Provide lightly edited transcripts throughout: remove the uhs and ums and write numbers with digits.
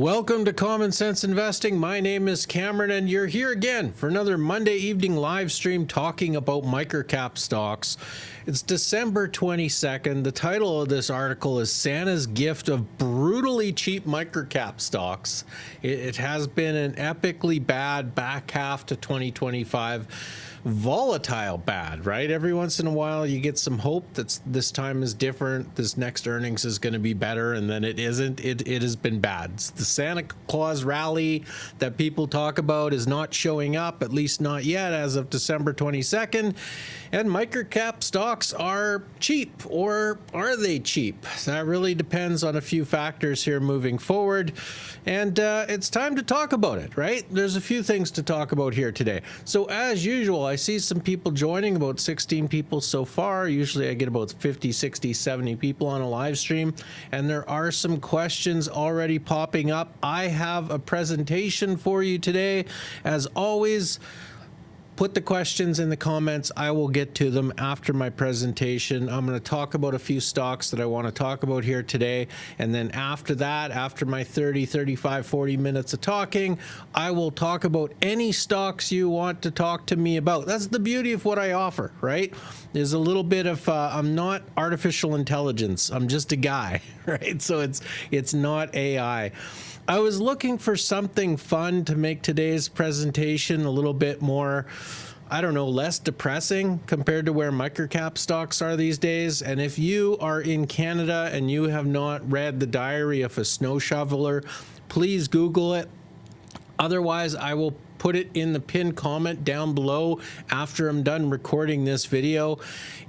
Welcome to Common Sense Investing. My name is Cameron, and you're here again for another Monday evening live stream talking about microcap stocks. It's December 22nd. The title of this article is Santa's Gift of Brutally Cheap Microcap Stocks. It has been an epically bad back half to 2025. Volatile bad, right? Every once in a while you get some hope that this time is different. This next earnings is going to be better, and then it isn't. It has been bad. The Santa Claus rally that people talk about is not showing up, at least not yet as of December 22nd. And microcap stocks are cheap, or are they cheap? That really depends on a few factors here moving forward. And it's time to talk about it, right? There's a few things to talk about here today. So as usual, I see some people joining, about 16 people so far. Usually I get about 50, 60, 70 people on a live stream, and there are some questions already popping up. I have a presentation for you today. As always, put the questions in the comments. I will get to them after my presentation. I'm going to talk about a few stocks that I want to talk about here today. And then after that, after my 30, 35, 40 minutes of talking, I will talk about any stocks you want to talk to me about. That's the beauty of what I offer, right? There's a little bit of, I'm not artificial intelligence. I'm just a guy, right? So it's not AI. I was looking for something fun to make today's presentation a little bit more, I don't know, less depressing compared to where microcap stocks are these days. And if you are in Canada and you have not read The Diary of a Snow Shoveler, please Google it. Otherwise, I will put it in the pinned comment down below after I'm done recording this video.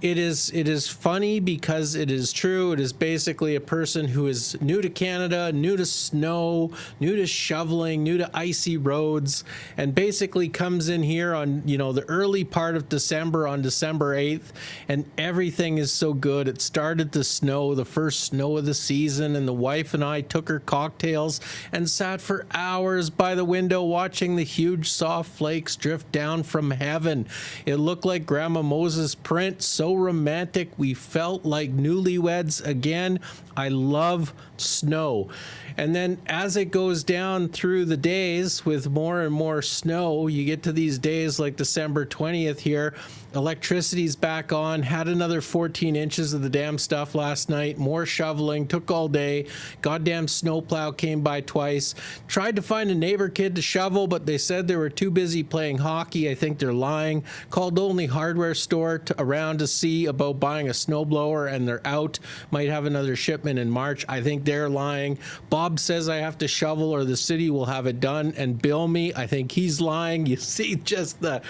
It is funny because it is true. It is basically a person who is new to Canada, new to snow, new to shoveling, new to icy roads, and basically comes in here on, the early part of December, on December 8th, and everything is so good. It started to snow, the first snow of the season, and the wife and I took her cocktails and sat for hours by the window watching the huge soft flakes drift down from heaven. It looked like Grandma Moses' print, so romantic. We felt like newlyweds again. I love snow. And then as it goes down through the days with more and more snow, you get to these days like December 20th here, electricity's back on, had another 14 inches of the damn stuff last night, more shoveling, took all day, goddamn snowplow came by twice, tried to find a neighbor kid to shovel, but they said they were too busy playing hockey. I think they're lying. Called the only hardware store around to see about buying a snowblower, and they're out. Might have another shipment in March. I think they're lying. Bob says I have to shovel or the city will have it done and bill me. I think he's lying. You see, just the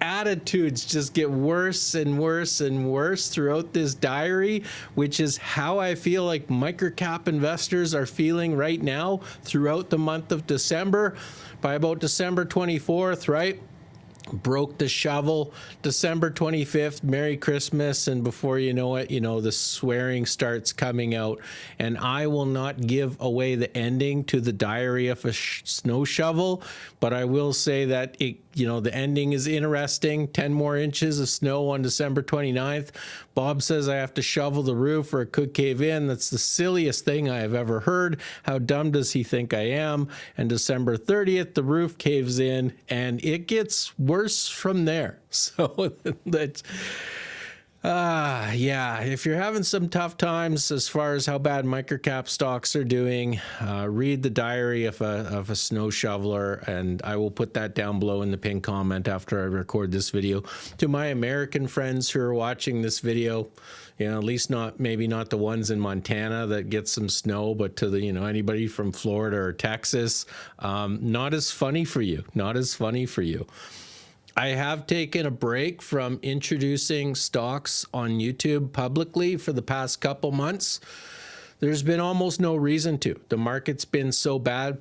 attitudes just get worse and worse and worse throughout this diary, which is how I feel like microcap investors are feeling right now throughout the month of December. By about December 24th, right? Broke the shovel. December 25th, Merry Christmas, and before you know it, the swearing starts coming out. And I will not give away the ending to The Diary of a Snow Shovel, but I will say that the ending is interesting. 10 more inches of snow on December 29th. Bob says I have to shovel the roof or it could cave in. That's the silliest thing I have ever heard. How dumb does he think I am? And December 30th, the roof caves in, and it gets worse from there. So that's... yeah, if you're having some tough times as far as how bad microcap stocks are doing, read The Diary of a Snow Shoveler, and I will put that down below in the pinned comment after I record this video. To my American friends who are watching this video, at least maybe not the ones in Montana that get some snow, but to the, anybody from Florida or Texas, not as funny for you, not as funny for you. I have taken a break from introducing stocks on YouTube publicly for the past couple months. There's been almost no reason to. The market's been so bad.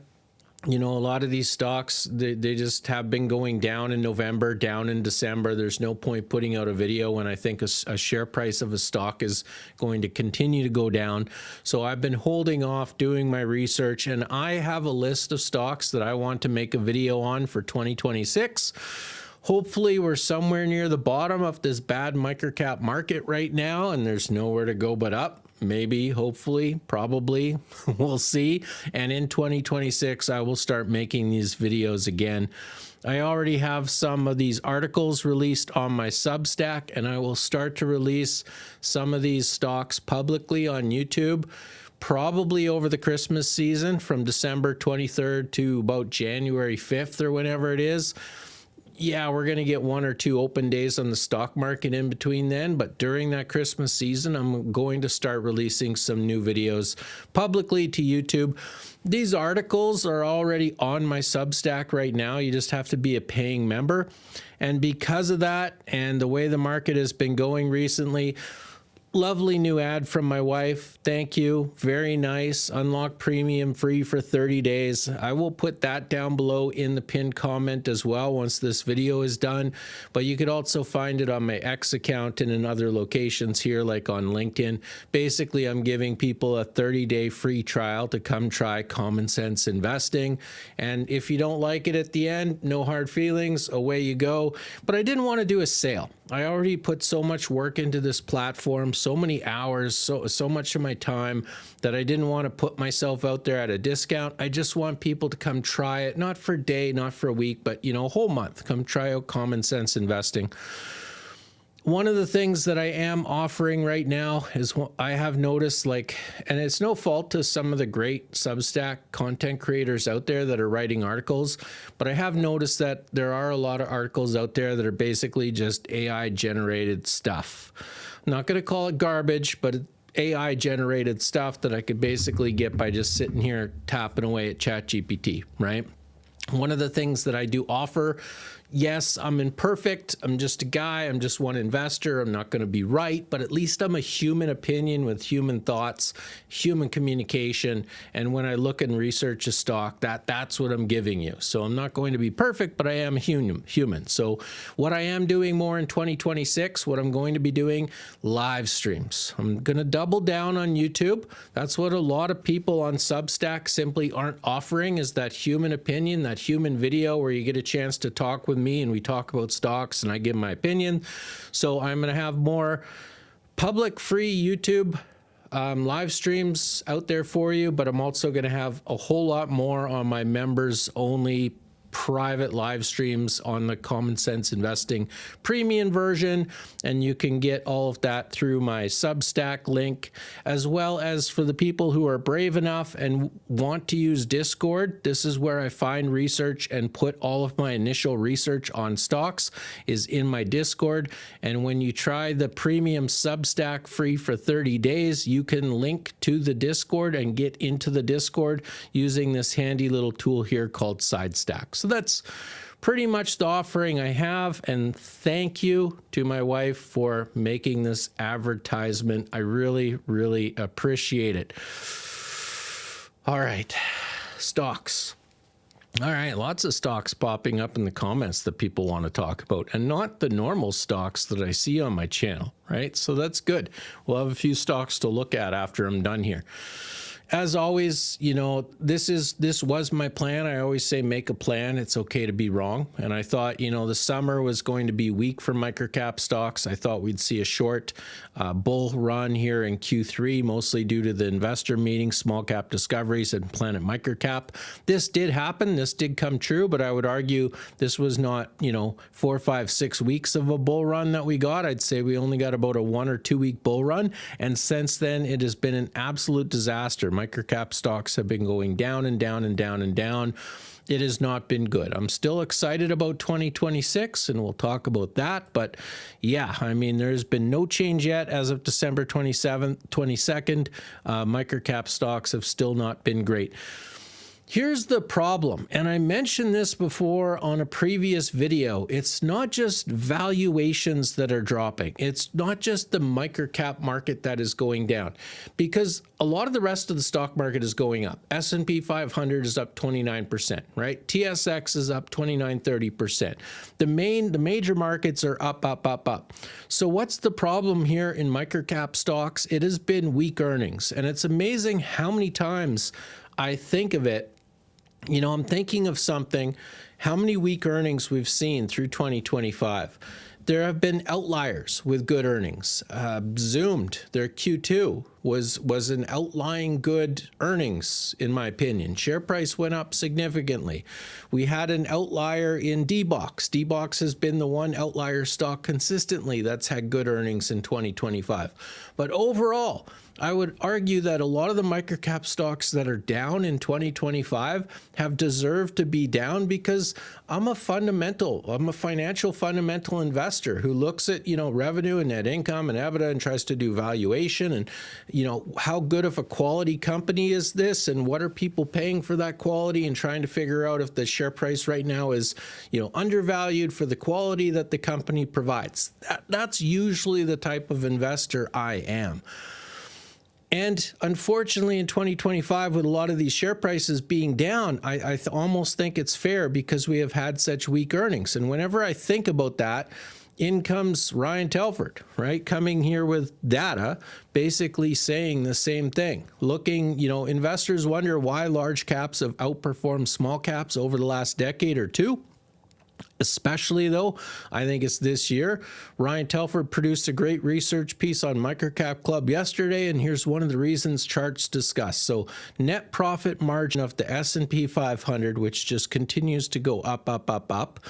A lot of these stocks, they just have been going down in November, down in December. There's no point putting out a video when I think a share price of a stock is going to continue to go down. So I've been holding off doing my research, and I have a list of stocks that I want to make a video on for 2026. Hopefully we're somewhere near the bottom of this bad microcap market right now, and there's nowhere to go but up. maybe, hopefully, probably, we'll see. And in 2026, I will start making these videos again. I already have some of these articles released on my Substack, and I will start to release some of these stocks publicly on YouTube, probably over the Christmas season from December 23rd to about January 5th or whenever it is. Yeah, we're going to get 1 or 2 open days on the stock market in between then, but during that Christmas season, I'm going to start releasing some new videos publicly to YouTube. These articles are already on my Substack right now. You just have to be a paying member. And because of that and the way the market has been going recently, lovely new ad from my wife. Thank you. Very nice. Unlock premium free for 30 days. I will put that down below in the pinned comment as well once this video is done. But you could also find it on my X account and in other locations here, like on LinkedIn. Basically, I'm giving people a 30-day free trial to come try Common Sense Investing. And if you don't like it at the end, no hard feelings, away you go. But I didn't want to do a sale. I already put so much work into this platform, so many hours, so much of my time that I didn't want to put myself out there at a discount. I just want people to come try it, not for a day, not for a week, but, you know, a whole month. Come try out Common Sense Investing. One of the things that I am offering right now is I have noticed, like, and it's no fault to some of the great Substack content creators out there that are writing articles, but I have noticed that there are a lot of articles out there that are basically just AI generated stuff. I'm not going to call it garbage, but AI generated stuff that I could basically get by just sitting here tapping away at ChatGPT, right? One of the things that I do offer, yes, I'm imperfect. I'm just a guy. I'm just one investor. I'm not going to be right, but at least I'm a human opinion with human thoughts, human communication. And when I look and research a stock, that's what I'm giving you. So I'm not going to be perfect, but I am human. So what I am doing more in 2026, what I'm going to be doing, live streams. I'm going to double down on YouTube. That's what a lot of people on Substack simply aren't offering, is that human opinion, that human video where you get a chance to talk with me and we talk about stocks and I give my opinion. So I'm going to have more public free YouTube live streams out there for you, but I'm also going to have a whole lot more on my members only private live streams on the Common Sense Investing premium version, and you can get all of that through my Substack link, as well as for the people who are brave enough and want to use Discord. This is where I find research and put all of my initial research on stocks, is in my Discord. And when you try the premium Substack free for 30 days, you can link to the Discord and get into the Discord using this handy little tool here called SideStack. So that's pretty much the offering I have, and thank you to my wife for making this advertisement. I really, really appreciate it. All right, stocks. All right, lots of stocks popping up in the comments that people want to talk about, and not the normal stocks that I see on my channel, right? So that's good. We'll have a few stocks to look at after I'm done here. As always, you know, this was my plan. I always say make a plan. It's okay to be wrong. And I thought, you know, the summer was going to be weak for microcap stocks. I thought we'd see a short bull run here in Q3, mostly due to the investor meeting, small cap discoveries, and Planet Microcap. This did happen. This did come true, but I would argue this was not, you know, 4, 5, 6 weeks of a bull run that we got. I'd say we only got about a 1 or 2 week bull run. And since then, it has been an absolute disaster. Microcap stocks have been going down and down and down and down. It has not been good. I'm still excited about 2026, and we'll talk about that. But yeah, I mean, there's been no change yet as of December 22nd. Microcap stocks have still not been great. Here's the problem, and I mentioned this before on a previous video. It's not just valuations that are dropping. It's not just the microcap market that is going down, because a lot of the rest of the stock market is going up. S&P 500 is up 29%, right? TSX is up 29-30%. The major markets are up, up, up, up. So what's the problem here in microcap stocks? It has been weak earnings, and it's amazing how many times I think of it. You know, I'm thinking of something, how many weak earnings we've seen through 2025. There have been outliers with good earnings. Zoomed, their Q2 was an outlying good earnings, in my opinion. Share price went up significantly. We had an outlier in D-Box. D-Box has been the one outlier stock consistently that's had good earnings in 2025. But overall, I would argue that a lot of the microcap stocks that are down in 2025 have deserved to be down because I'm a financial fundamental investor who looks at, revenue and net income and EBITDA and tries to do valuation and, how good of a quality company is this and what are people paying for that quality and trying to figure out if the share price right now is, undervalued for the quality that the company provides. That's usually the type of investor I am. And unfortunately, in 2025, with a lot of these share prices being down, I almost think it's fair because we have had such weak earnings. And whenever I think about that, in comes Ryan Telford, right? Coming here with data, basically saying the same thing. Looking, investors wonder why large caps have outperformed small caps over the last decade or two. Especially though, I think it's this year. Ryan Telford produced a great research piece on Microcap Club yesterday, and here's one of the reasons charts discuss. So net profit margin of the S&P 500, which just continues to go up, up, up, up,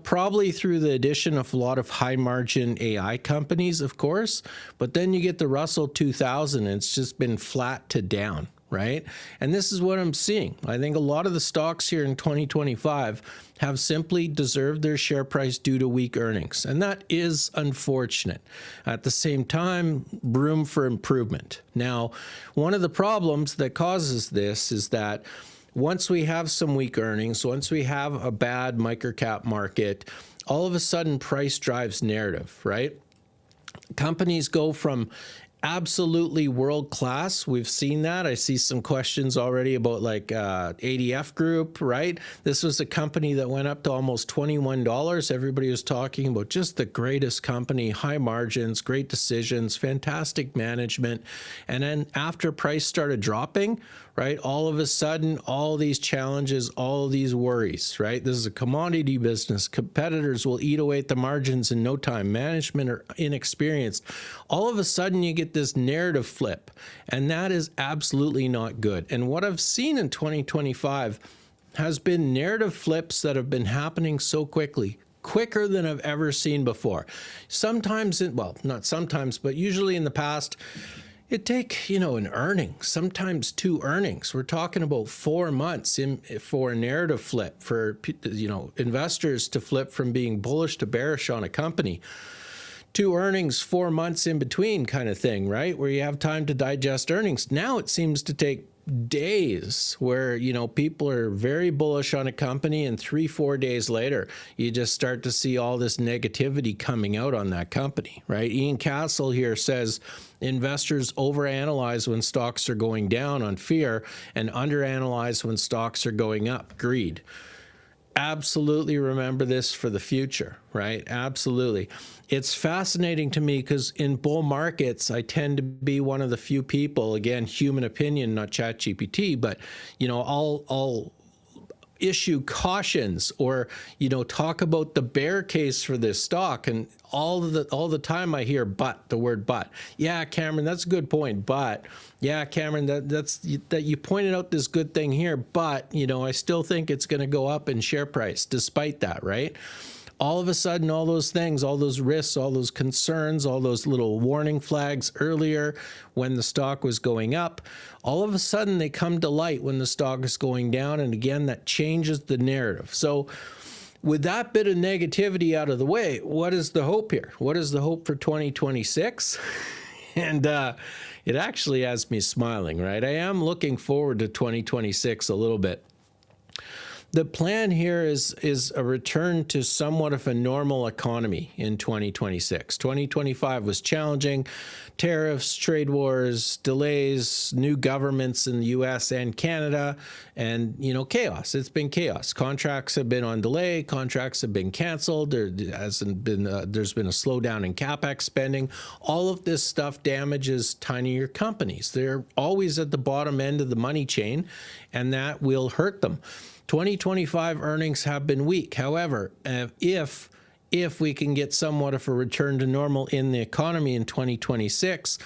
probably through the addition of a lot of high margin AI companies, of course, but then you get the Russell 2000 and it's just been flat to down. Right? And this is what I'm seeing. I think a lot of the stocks here in 2025 have simply deserved their share price due to weak earnings. And that is unfortunate. At the same time, room for improvement. Now, one of the problems that causes this is that once we have some weak earnings, once we have a bad microcap market, all of a sudden price drives narrative, right? Companies go from absolutely world-class. We've seen that. I see some questions already about like ADF Group, right? This was a company that went up to almost $21. Everybody was talking about just the greatest company, high margins, great decisions, fantastic management. And then after price started dropping, right, all of a sudden, all these challenges, all these worries, right? This is a commodity business. Competitors will eat away at the margins in no time. Management are inexperienced. All of a sudden, you get this narrative flip, and that is absolutely not good. And what I've seen in 2025 has been narrative flips that have been happening so quickly, quicker than I've ever seen before. Sometimes, not sometimes, but usually in the past, it take, an earning, sometimes two earnings. We're talking about 4 months for a narrative flip, for, investors to flip from being bullish to bearish on a company. 2 earnings, 4 months in between kind of thing, right? Where you have time to digest earnings. Now it seems to take days where, people are very bullish on a company and 3-4 days later, you just start to see all this negativity coming out on that company, right? Ian Castle here says investors overanalyze when stocks are going down on fear and underanalyze when stocks are going up, greed. Absolutely remember this for the future, right? Absolutely. It's fascinating to me because in bull markets, I tend to be one of the few people, again, human opinion, not ChatGPT, but, I'll issue cautions or, talk about the bear case for this stock. And all the time I hear the word but. Yeah, Cameron, that's a good point. But yeah, Cameron, that you pointed out this good thing here, but, I still think it's going to go up in share price despite that, right? All of a sudden, all those things, all those risks, all those concerns, all those little warning flags earlier when the stock was going up, all of a sudden they come to light when the stock is going down. And again, that changes the narrative. So with that bit of negativity out of the way, what is the hope here? What is the hope for 2026? And it actually has me smiling, right? I am looking forward to 2026 a little bit. The plan here is a return to somewhat of a normal economy in 2026. 2025 was challenging. Tariffs, trade wars, delays, new governments in the US and Canada, and, chaos. It's been chaos. Contracts have been on delay. Contracts have been canceled. There's been a slowdown in CapEx spending. All of this stuff damages tinier companies. They're always at the bottom end of the money chain, and that will hurt them. 2025 earnings have been weak. However, if if we can get somewhat of a return to normal in the economy in 2026,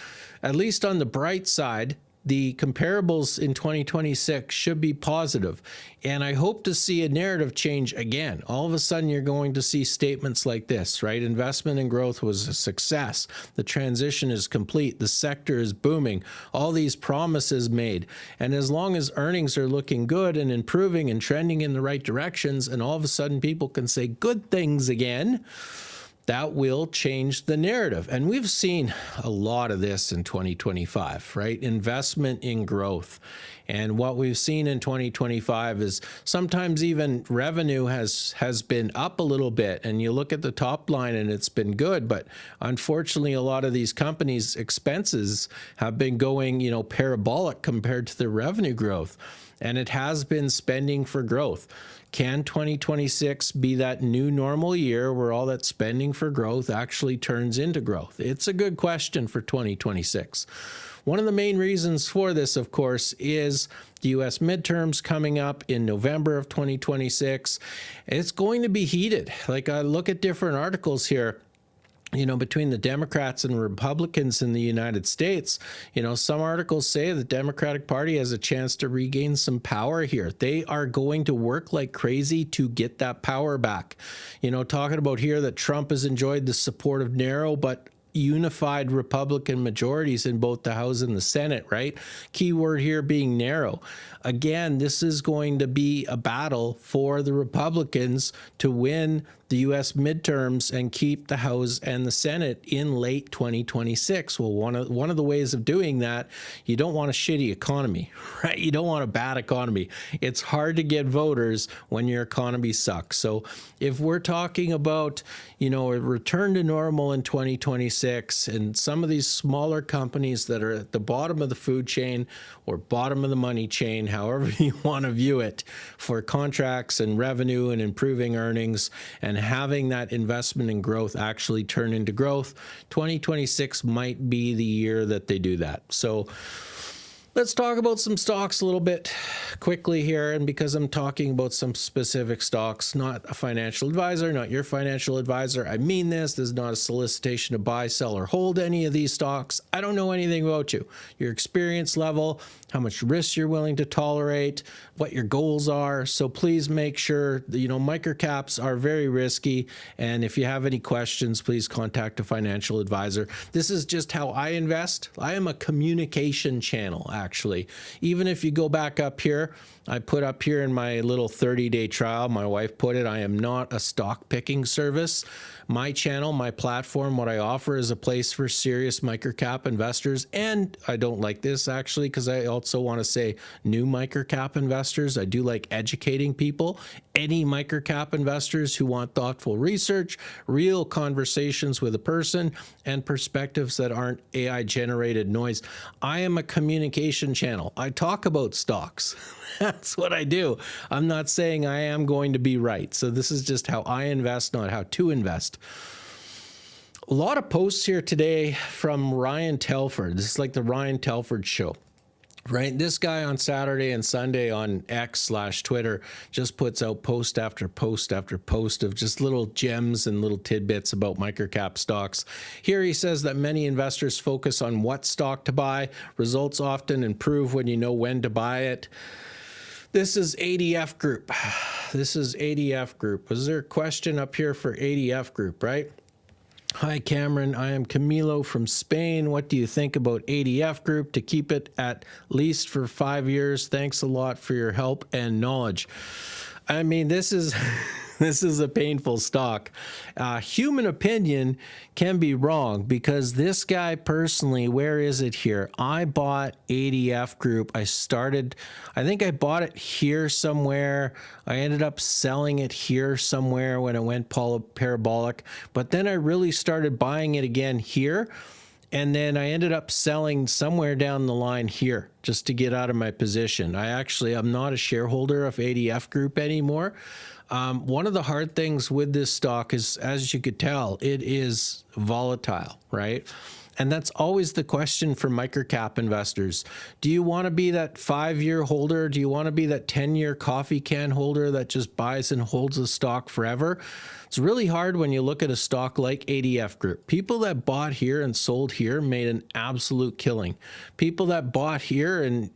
at least on the bright side, the comparables in 2026 should be positive. And I hope to see a narrative change again. All of a sudden, you're going to see statements like this, right? Investment and growth was a success. The transition is complete. The sector is booming. All these promises made. And as long as earnings are looking good and improving and trending in the right directions, and all of a sudden people can say good things again, that will change the narrative. And we've seen a lot of this in 2025, right? Investment in growth. And what we've seen in 2025 is sometimes even revenue has been up a little bit, and you look at the top line and it's been good, but unfortunately a lot of these companies' expenses have been going, parabolic compared to their revenue growth. And it has been spending for growth. Can 2026 be that new normal year where all that spending for growth actually turns into growth? It's a good question for 2026. One of the main reasons for this, of course, is the U.S. midterms coming up in November of 2026. It's going to be heated. Like, I look at different articles here, between the Democrats and Republicans in the United States. Some articles say the Democratic Party has a chance to regain some power here. They are going to work like crazy to get that power back. Talking about here that Trump has enjoyed the support of narrow but unified Republican majorities in both the House and the Senate, right? Key word here being narrow. Again, this is going to be a battle for the Republicans to win the U.S. midterms and keep the House and the Senate in late 2026. Well, one of the ways of doing that, you don't want a shitty economy, right? You don't want a bad economy. It's hard to get voters when your economy sucks. So if we're talking about, a return to normal in 2026, and some of these smaller companies that are at the bottom of the food chain or bottom of the money chain, however you want to view it, for contracts and revenue and improving earnings and having that investment in growth actually turn into growth, 2026 might be the year that they do that. So let's talk about some stocks a little bit quickly here. And because I'm talking about some specific stocks, not a financial advisor, not your financial advisor, I mean this. This is not a solicitation to buy, sell, or hold any of these stocks. I don't know anything about you, your experience level, how much risk you're willing to tolerate, what your goals are. So please make sure that, microcaps are very risky. And if you have any questions, please contact a financial advisor. This is just how I invest. I am a communication channel, actually. Even if you go back up here, I put up here in my little 30-day trial, my wife put it, I am not a stock picking service. My channel, my platform, what I offer is a place for serious microcap investors. And I don't like this actually, because I also want to say new microcap investors. I do like educating people. Any microcap investors who want thoughtful research, real conversations with a person, and perspectives that aren't AI generated noise. I am a communication channel. I talk about stocks. That's what I do. I'm not saying I am going to be right. So this is just how I invest, not how to invest. A lot of posts here today from Ryan Telford. This is like the Ryan Telford show, right? This guy on Saturday and Sunday on X/Twitter just puts out post after post after post of just little gems and little tidbits about microcap stocks. Here he says that many investors focus on what stock to buy. Results often improve when you know when to buy it. This is ADF Group. This is ADF Group. Was there a question up here for ADF Group, right? Hi, Cameron. I am Camilo from Spain. What do you think about ADF Group to keep it at least for 5 years? Thanks a lot for your help and knowledge. I mean, this is this is a painful stock. Human opinion can be wrong because this guy personally, where is it here? I bought ADF Group. I think I bought it here somewhere. I ended up selling it here somewhere when it went parabolic. But then I really started buying it again here. And then I ended up selling somewhere down the line here just to get out of my position. I'm not a shareholder of ADF Group anymore. One of the hard things with this stock is, as you could tell, it is volatile, right? And that's always the question for microcap investors. Do you want to be that 5-year holder? Do you want to be that 10-year coffee can holder that just buys and holds a stock forever? It's really hard when you look at a stock like ADF Group. People that bought here and sold here made an absolute killing. People that bought here and,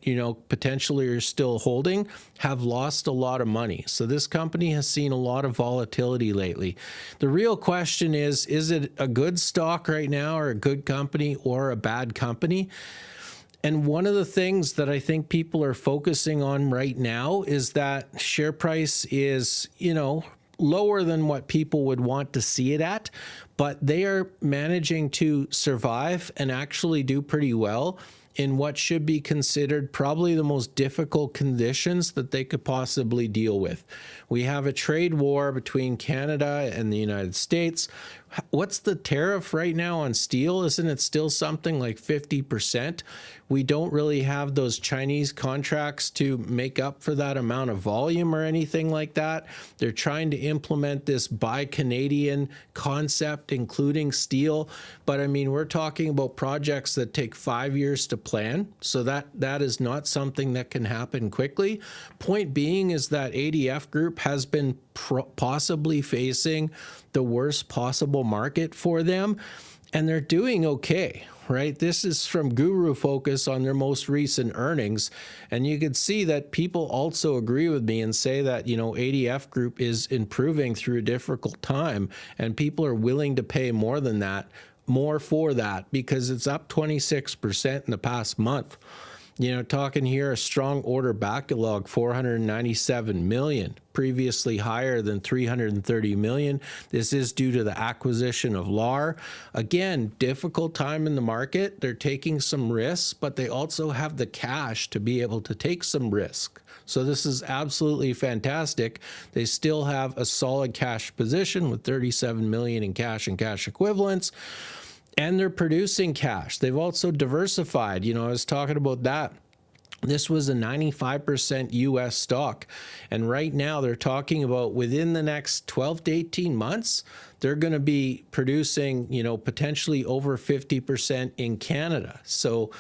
potentially are still holding have lost a lot of money. So this company has seen a lot of volatility lately. The real question is it a good stock right now, or a good company, or a bad company? And one of the things that I think people are focusing on right now is that share price is, lower than what people would want to see it at, but they are managing to survive and actually do pretty well in what should be considered probably the most difficult conditions that they could possibly deal with. We have a trade war between Canada and the United States. What's the tariff right now on steel? Isn't it still something like 50%? We don't really have those Chinese contracts to make up for that amount of volume or anything like that. They're trying to implement this Buy Canadian concept, including steel. But I mean, we're talking about projects that take 5 years to plan. So that is not something that can happen quickly. Point being is that ADF Group has been possibly facing the worst possible market for them, and they're doing okay, right? This is from Guru Focus on their most recent earnings, and you can see that people also agree with me and say that, ADF Group is improving through a difficult time, and people are willing to pay more than that, more for that, because it's up 26% in the past month. Talking here, a strong order backlog, 497 million, previously higher than 330 million. This is due to the acquisition of LAR. Again, difficult time in the market. They're taking some risks, but they also have the cash to be able to take some risk. So this is absolutely fantastic. They still have a solid cash position with 37 million in cash and cash equivalents. And they're producing cash. They've also diversified. I was talking about that. This was a 95% US stock. And right now they're talking about within the next 12 to 18 months, they're going to be producing, potentially over 50% in Canada. So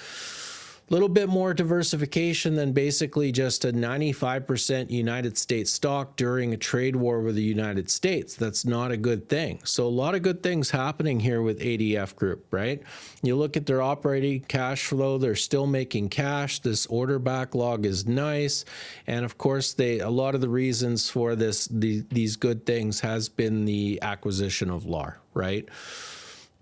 a little bit more diversification than basically just a 95% United States stock during a trade war with the United States. That's not a good thing. So a lot of good things happening here with ADF Group, right? You look at their operating cash flow, they're still making cash. This order backlog is nice. And of course, a lot of the reasons for these good things has been the acquisition of LAR, right?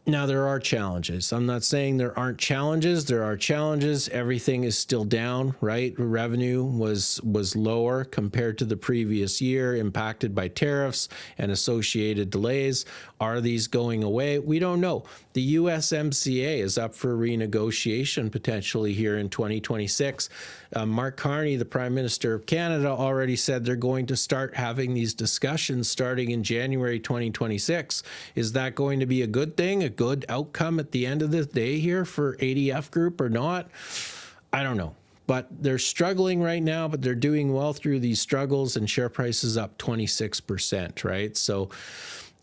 Now, there are challenges. I'm not saying there aren't challenges. There are challenges. Everything is still down, right? Revenue was lower compared to the previous year, impacted by tariffs and associated delays. Are these going away? We don't know. The USMCA is up for renegotiation potentially here in 2026. Mark Carney, the Prime Minister of Canada, already said they're going to start having these discussions starting in January 2026. Is that going to be a good thing, a good outcome at the end of the day here for ADF Group or not? I don't know. But they're struggling right now, but they're doing well through these struggles, and share price is up 26%, right? So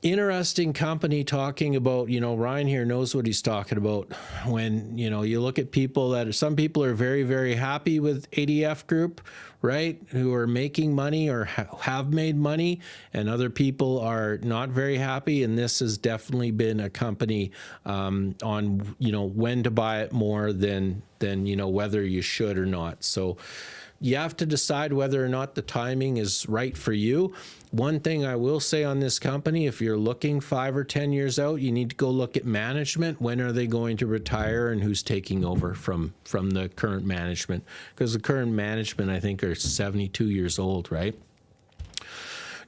interesting company talking about, Ryan here knows what he's talking about. When, you look at people some people are very, very happy with ADF Group, right? Who are making money or have made money, and other people are not very happy. And this has definitely been a company on, when to buy it more than whether you should or not. So you have to decide whether or not the timing is right for you. One thing I will say on this company, if you're looking 5 or 10 years out, you need to go look at management. When are they going to retire, and who's taking over from the current management? Because the current management, I think, are 72 years old, right?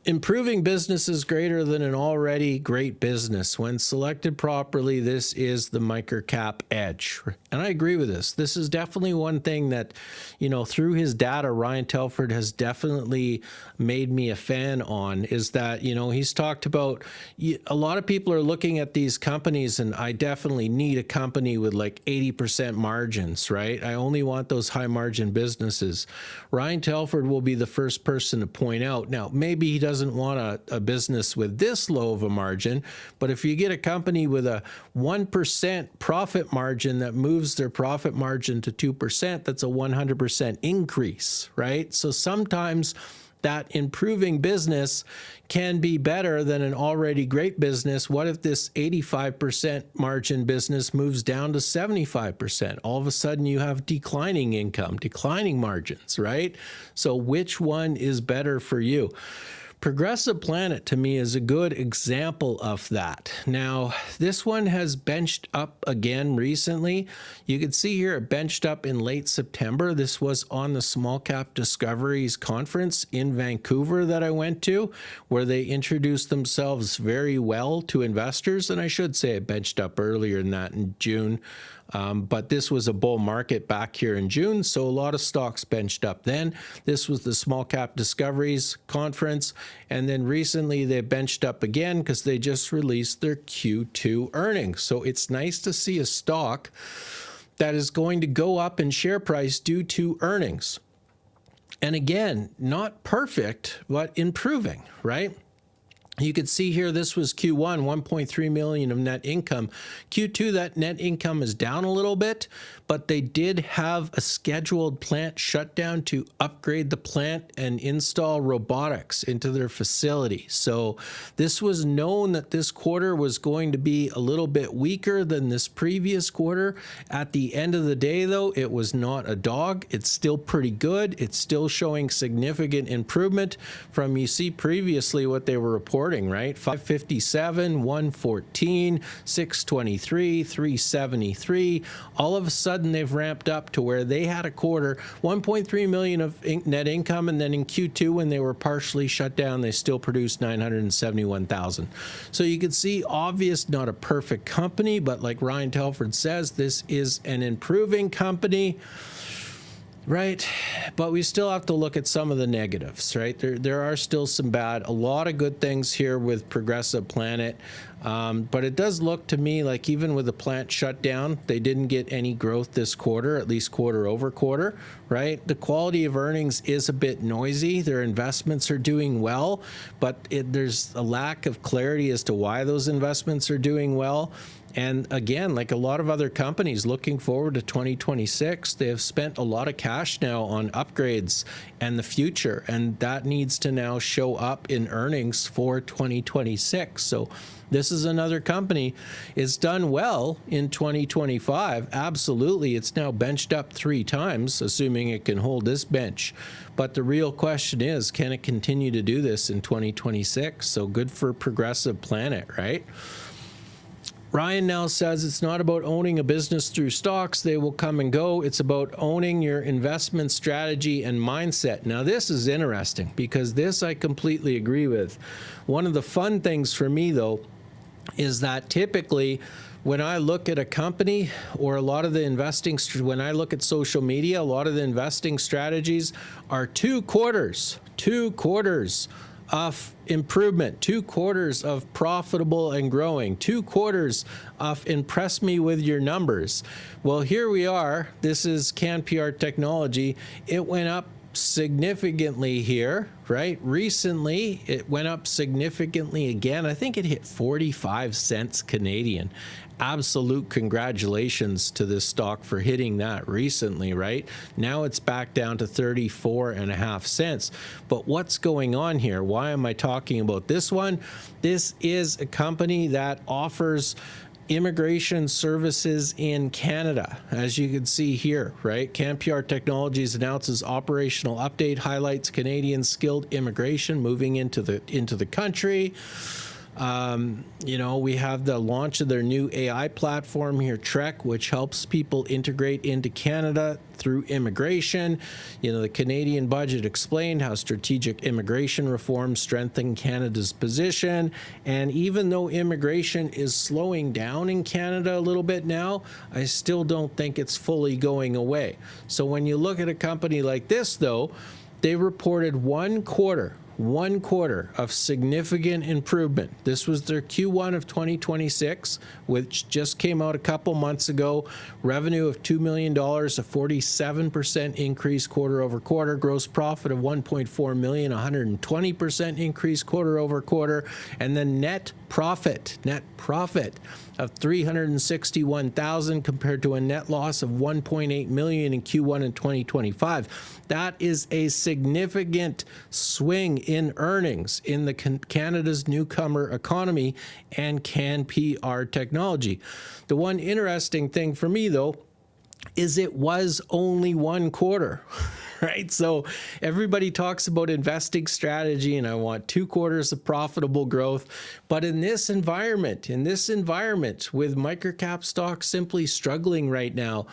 Improving business is greater than an already great business. When selected properly, this is the microcap edge. And I agree with this. This is definitely one thing that, through his data, Ryan Telford has definitely made me a fan on, is that, he's talked about a lot of people are looking at these companies, and I definitely need a company with like 80% margins, right? I only want those high margin businesses. Ryan Telford will be the first person to point out. Now, maybe he doesn't want a business with this low of a margin. But if you get a company with a 1% profit margin that moves their profit margin to 2%, that's a 100% increase, right? So sometimes that improving business can be better than an already great business. What if this 85% margin business moves down to 75%? All of a sudden you have declining income, declining margins, right? So which one is better for you? Progressive Planet, to me, is a good example of that. Now, this one has benched up again recently. You can see here it benched up in late September. This was on the Small Cap Discoveries conference in Vancouver that I went to, where they introduced themselves very well to investors. And I should say it benched up earlier than that in June. But this was a bull market back here in June, so a lot of stocks benched up then. This was the Small Cap Discoveries conference, and then recently they benched up again because they just released their Q2 earnings. So it's nice to see a stock that is going to go up in share price due to earnings. And again, not perfect, but improving, right? You can see here, this was Q1, 1.3 million of net income. Q2, that net income is down a little bit, but they did have a scheduled plant shutdown to upgrade the plant and install robotics into their facility. So this was known that this quarter was going to be a little bit weaker than this previous quarter. At the end of the day, though, it was not a dog. It's still pretty good. It's still showing significant improvement from, you see previously what they were reporting, right? 557, 114, 623, 373. All of a sudden they've ramped up to where they had a quarter, 1.3 million of net income, and then in Q2 when they were partially shut down, they still produced 971,000. So you can see, obvious, not a perfect company, but like Ryan Telford says, this is an improving company. Right, but we still have to look at some of the negatives, right? There are still some bad, a lot of good things here with Progressive Planet, but it does look to me like even with the plant shut down, they didn't get any growth this quarter, at least quarter over quarter, right? The quality of earnings is a bit noisy. Their investments are doing well, but there's a lack of clarity as to why those investments are doing well. And again, like a lot of other companies looking forward to 2026, they have spent a lot of cash now on upgrades and the future, and that needs to now show up in earnings for 2026. So this is another company. It's done well in 2025. Absolutely. It's now benched up 3 times, assuming it can hold this bench. But the real question is, can it continue to do this in 2026? So good for Progressive Planet, right? Ryan now says it's not about owning a business through stocks. They will come and go. It's about owning your investment strategy and mindset. Now, this is interesting because this I completely agree with. One of the fun things for me, though, is that typically when I look at a company or a lot of the investing, when I look at social media, a lot of the investing strategies are 2 quarters of improvement, 2 quarters of profitable and growing, 2 quarters of impress me with your numbers. Well, here we are. This is CanPR Technology. It went up significantly here, right? Recently, it went up significantly again. I think it hit 45 cents Canadian. Absolute congratulations to this stock for hitting that recently, right? Now it's back down to 34.5 cents. But what's going on here? Why am I talking about this one? This is a company that offers immigration services in Canada, as you can see here, right? CanPR Technologies announces operational update, highlights Canadian skilled immigration moving into the country. You know, we have the launch of their new AI platform here, Trek, which helps people integrate into Canada through immigration. You know, the Canadian budget explained how strategic immigration reforms strengthen Canada's position. And even though immigration is slowing down in Canada a little bit now, I still don't think it's fully going away. So when you look at a company like this, though, they reported one quarter of significant improvement. This was their Q1 of 2026, which just came out a couple months ago. Revenue of $2 million, a 47% increase quarter over quarter. Gross profit of $1.4 million, 120% increase quarter over quarter. And then net profit of $361,000 compared to a net loss of $1.8 million in Q1 in 2025. That is a significant swing in earnings in the Canada's newcomer economy and CanPR technology. The one interesting thing for me, though, is it was only one quarter, right? So everybody talks about investing strategy and I want 2 quarters of profitable growth. But in this environment with microcap stocks simply struggling right now,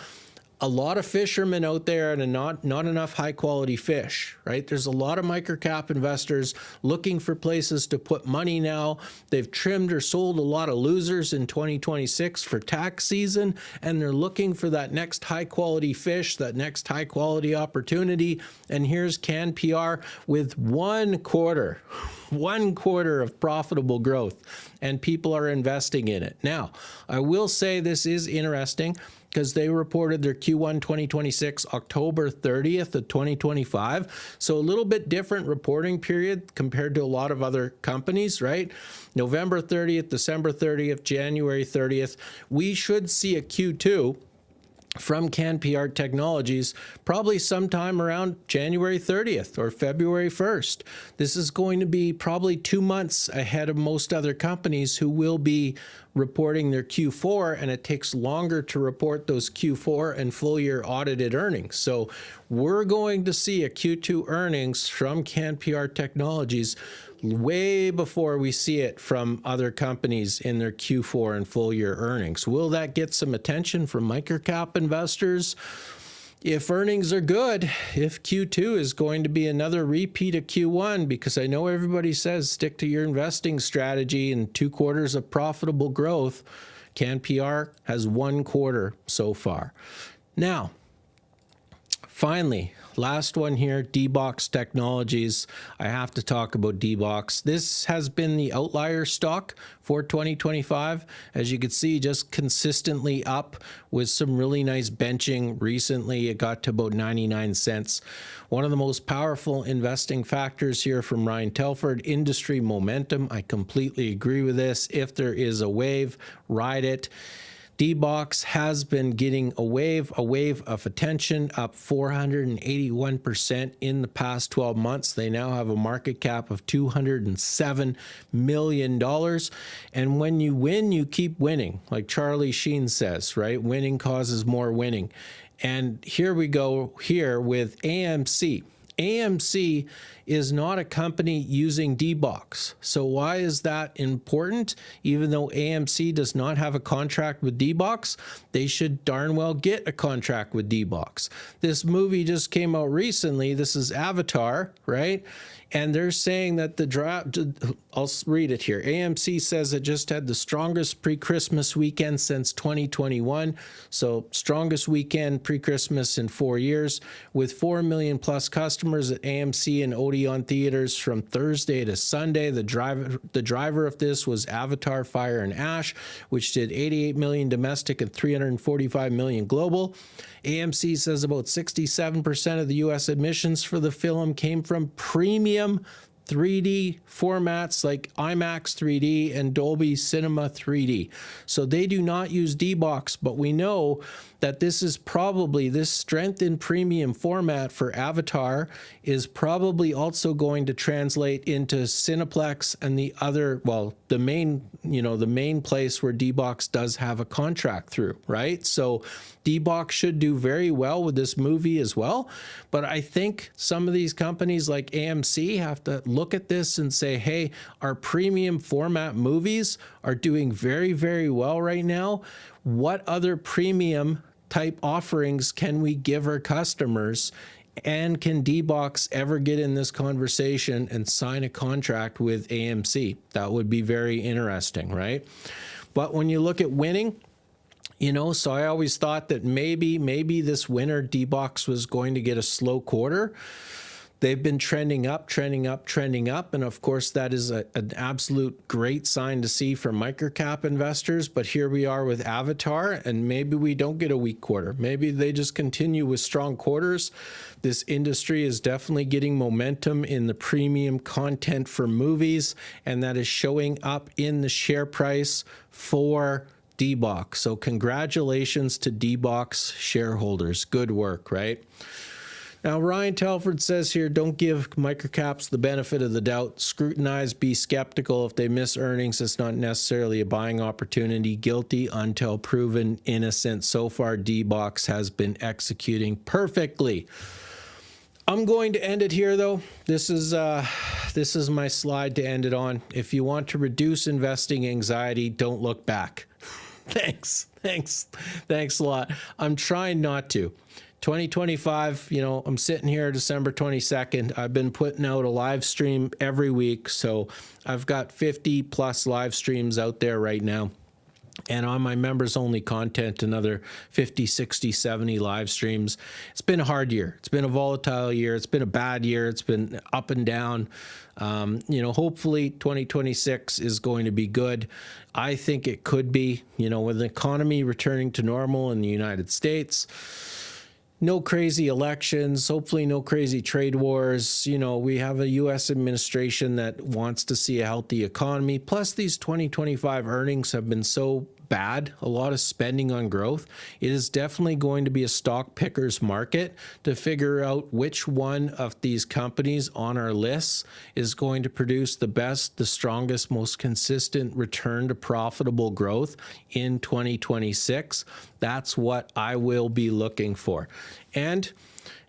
a lot of fishermen out there and not enough high quality fish, right? There's a lot of microcap investors looking for places to put money now. They've trimmed or sold a lot of losers in 2026 for tax season, and they're looking for that next high quality fish, that next high quality opportunity. And here's CanPR with one quarter of profitable growth, and people are investing in it. Now, I will say this is interesting, because they reported their Q1 2026 October 30th of 2025. So a little bit different reporting period compared to a lot of other companies, right? November 30th, December 30th, January 30th. We should see a Q2 from CanPR Technologies probably sometime around January 30th or February 1st. This is going to be probably 2 months ahead of most other companies who will be reporting their Q4, and it takes longer to report those Q4 and full year audited earnings. So we're going to see a Q2 earnings from CanPR Technologies way before we see it from other companies in their Q4 and full year earnings. Will that get some attention from microcap investors? If earnings are good, if Q2 is going to be another repeat of Q1, because I know everybody says stick to your investing strategy and 2 quarters of profitable growth, CanPR has 1 quarter so far. Now, finally, last one here, D-Box Technologies. I have to talk about D-Box. This has been the outlier stock for 2025. As you can see, just consistently up with some really nice benching. Recently, it got to about 99 cents. One of the most powerful investing factors here from Ryan Telford, industry momentum. I completely agree with this. If there is a wave, ride it. D-Box has been getting a wave of attention, up 481% in the past 12 months. They now have a market cap of $207 million. And when you win, you keep winning. Like Charlie Sheen says, right? Winning causes more winning. And here we go here with AMC. AMC is not a company using D-Box. So why is that important? Even though AMC does not have a contract with D-Box, they should darn well get a contract with D-Box. This movie just came out recently. This is Avatar, right? And they're saying that the draft, I'll read it here. AMC says it just had the strongest pre-Christmas weekend since 2021. So strongest weekend pre-Christmas in 4 years, with 4 million plus customers at AMC and Odeon theaters from Thursday to Sunday. The driver of this was Avatar Fire and Ash, which did 88 million domestic and 345 million global. AMC says about 67% of the US admissions for the film came from premium 3D formats like IMAX 3D and Dolby Cinema 3D. So they do not use D-Box, but we know that this is probably, this strength in premium format for Avatar is probably also going to translate into Cineplex and the other, well, the main place where D-Box does have a contract through, right? So D-Box should do very well with this movie as well. But I think some of these companies like AMC have to look at this and say, hey, our premium format movies are doing very, very well right now. What other premium type offerings can we give our customers? And can D-Box ever get in this conversation and sign a contract with AMC? That would be very interesting, right? But when you look at winning, you know, so I always thought that maybe this winter D-Box was going to get a slow quarter. They've been trending up, trending up, trending up. And of course, that is an absolute great sign to see for microcap investors. But here we are with Avatar, and maybe we don't get a weak quarter. Maybe they just continue with strong quarters. This industry is definitely getting momentum in the premium content for movies, and that is showing up in the share price for D-Box. So congratulations to D-Box shareholders. Good work, right? Now, Ryan Telford says here, don't give microcaps the benefit of the doubt. Scrutinize, be skeptical. If they miss earnings, it's not necessarily a buying opportunity. Guilty until proven innocent. So far, D-Box has been executing perfectly. I'm going to end it here, though. This is my slide to end it on. If you want to reduce investing anxiety, don't look back. Thanks a lot. I'm trying not to. 2025, you know, I'm sitting here December 22nd. I've been putting out a live stream every week. So I've got 50 plus live streams out there right now. And on my members only content, another 50, 60, 70 live streams. It's been a hard year. It's been a volatile year. It's been a bad year. It's been up and down. You know, hopefully 2026 is going to be good. I think it could be, you know, with the economy returning to normal in the United States. No crazy elections, hopefully no crazy trade wars. You know, we have a U.S. administration that wants to see a healthy economy. Plus, these 2025 earnings have been so bad, a lot of spending on growth. It is definitely going to be a stock picker's market to figure out which one of these companies on our lists is going to produce the best, the strongest, most consistent return to profitable growth in 2026. That's what I will be looking for. And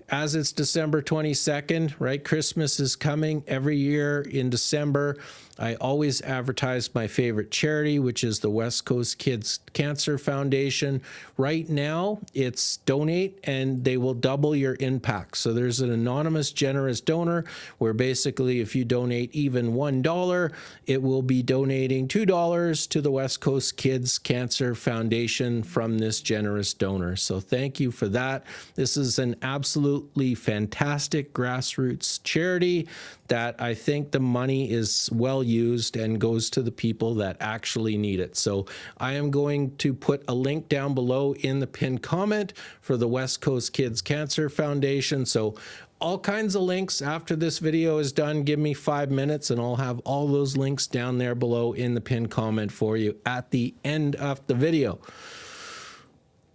as it's December 22nd, right? Christmas is coming every year in December. I always advertise my favorite charity, which is the West Coast Kids Cancer Foundation. Right now, it's donate and they will double your impact. So there's an anonymous generous donor where basically if you donate even $1, it will be donating $2 to the West Coast Kids Cancer Foundation from this generous donor. So thank you for that. This is an absolutely fantastic grassroots charity that I think the money is well used and goes to the people that actually need it. So I am going to put a link down below in the pinned comment for the West Coast Kids Cancer Foundation. So all kinds of links after this video is done. Give me 5 minutes and I'll have all those links down there below in the pinned comment for you at the end of the video.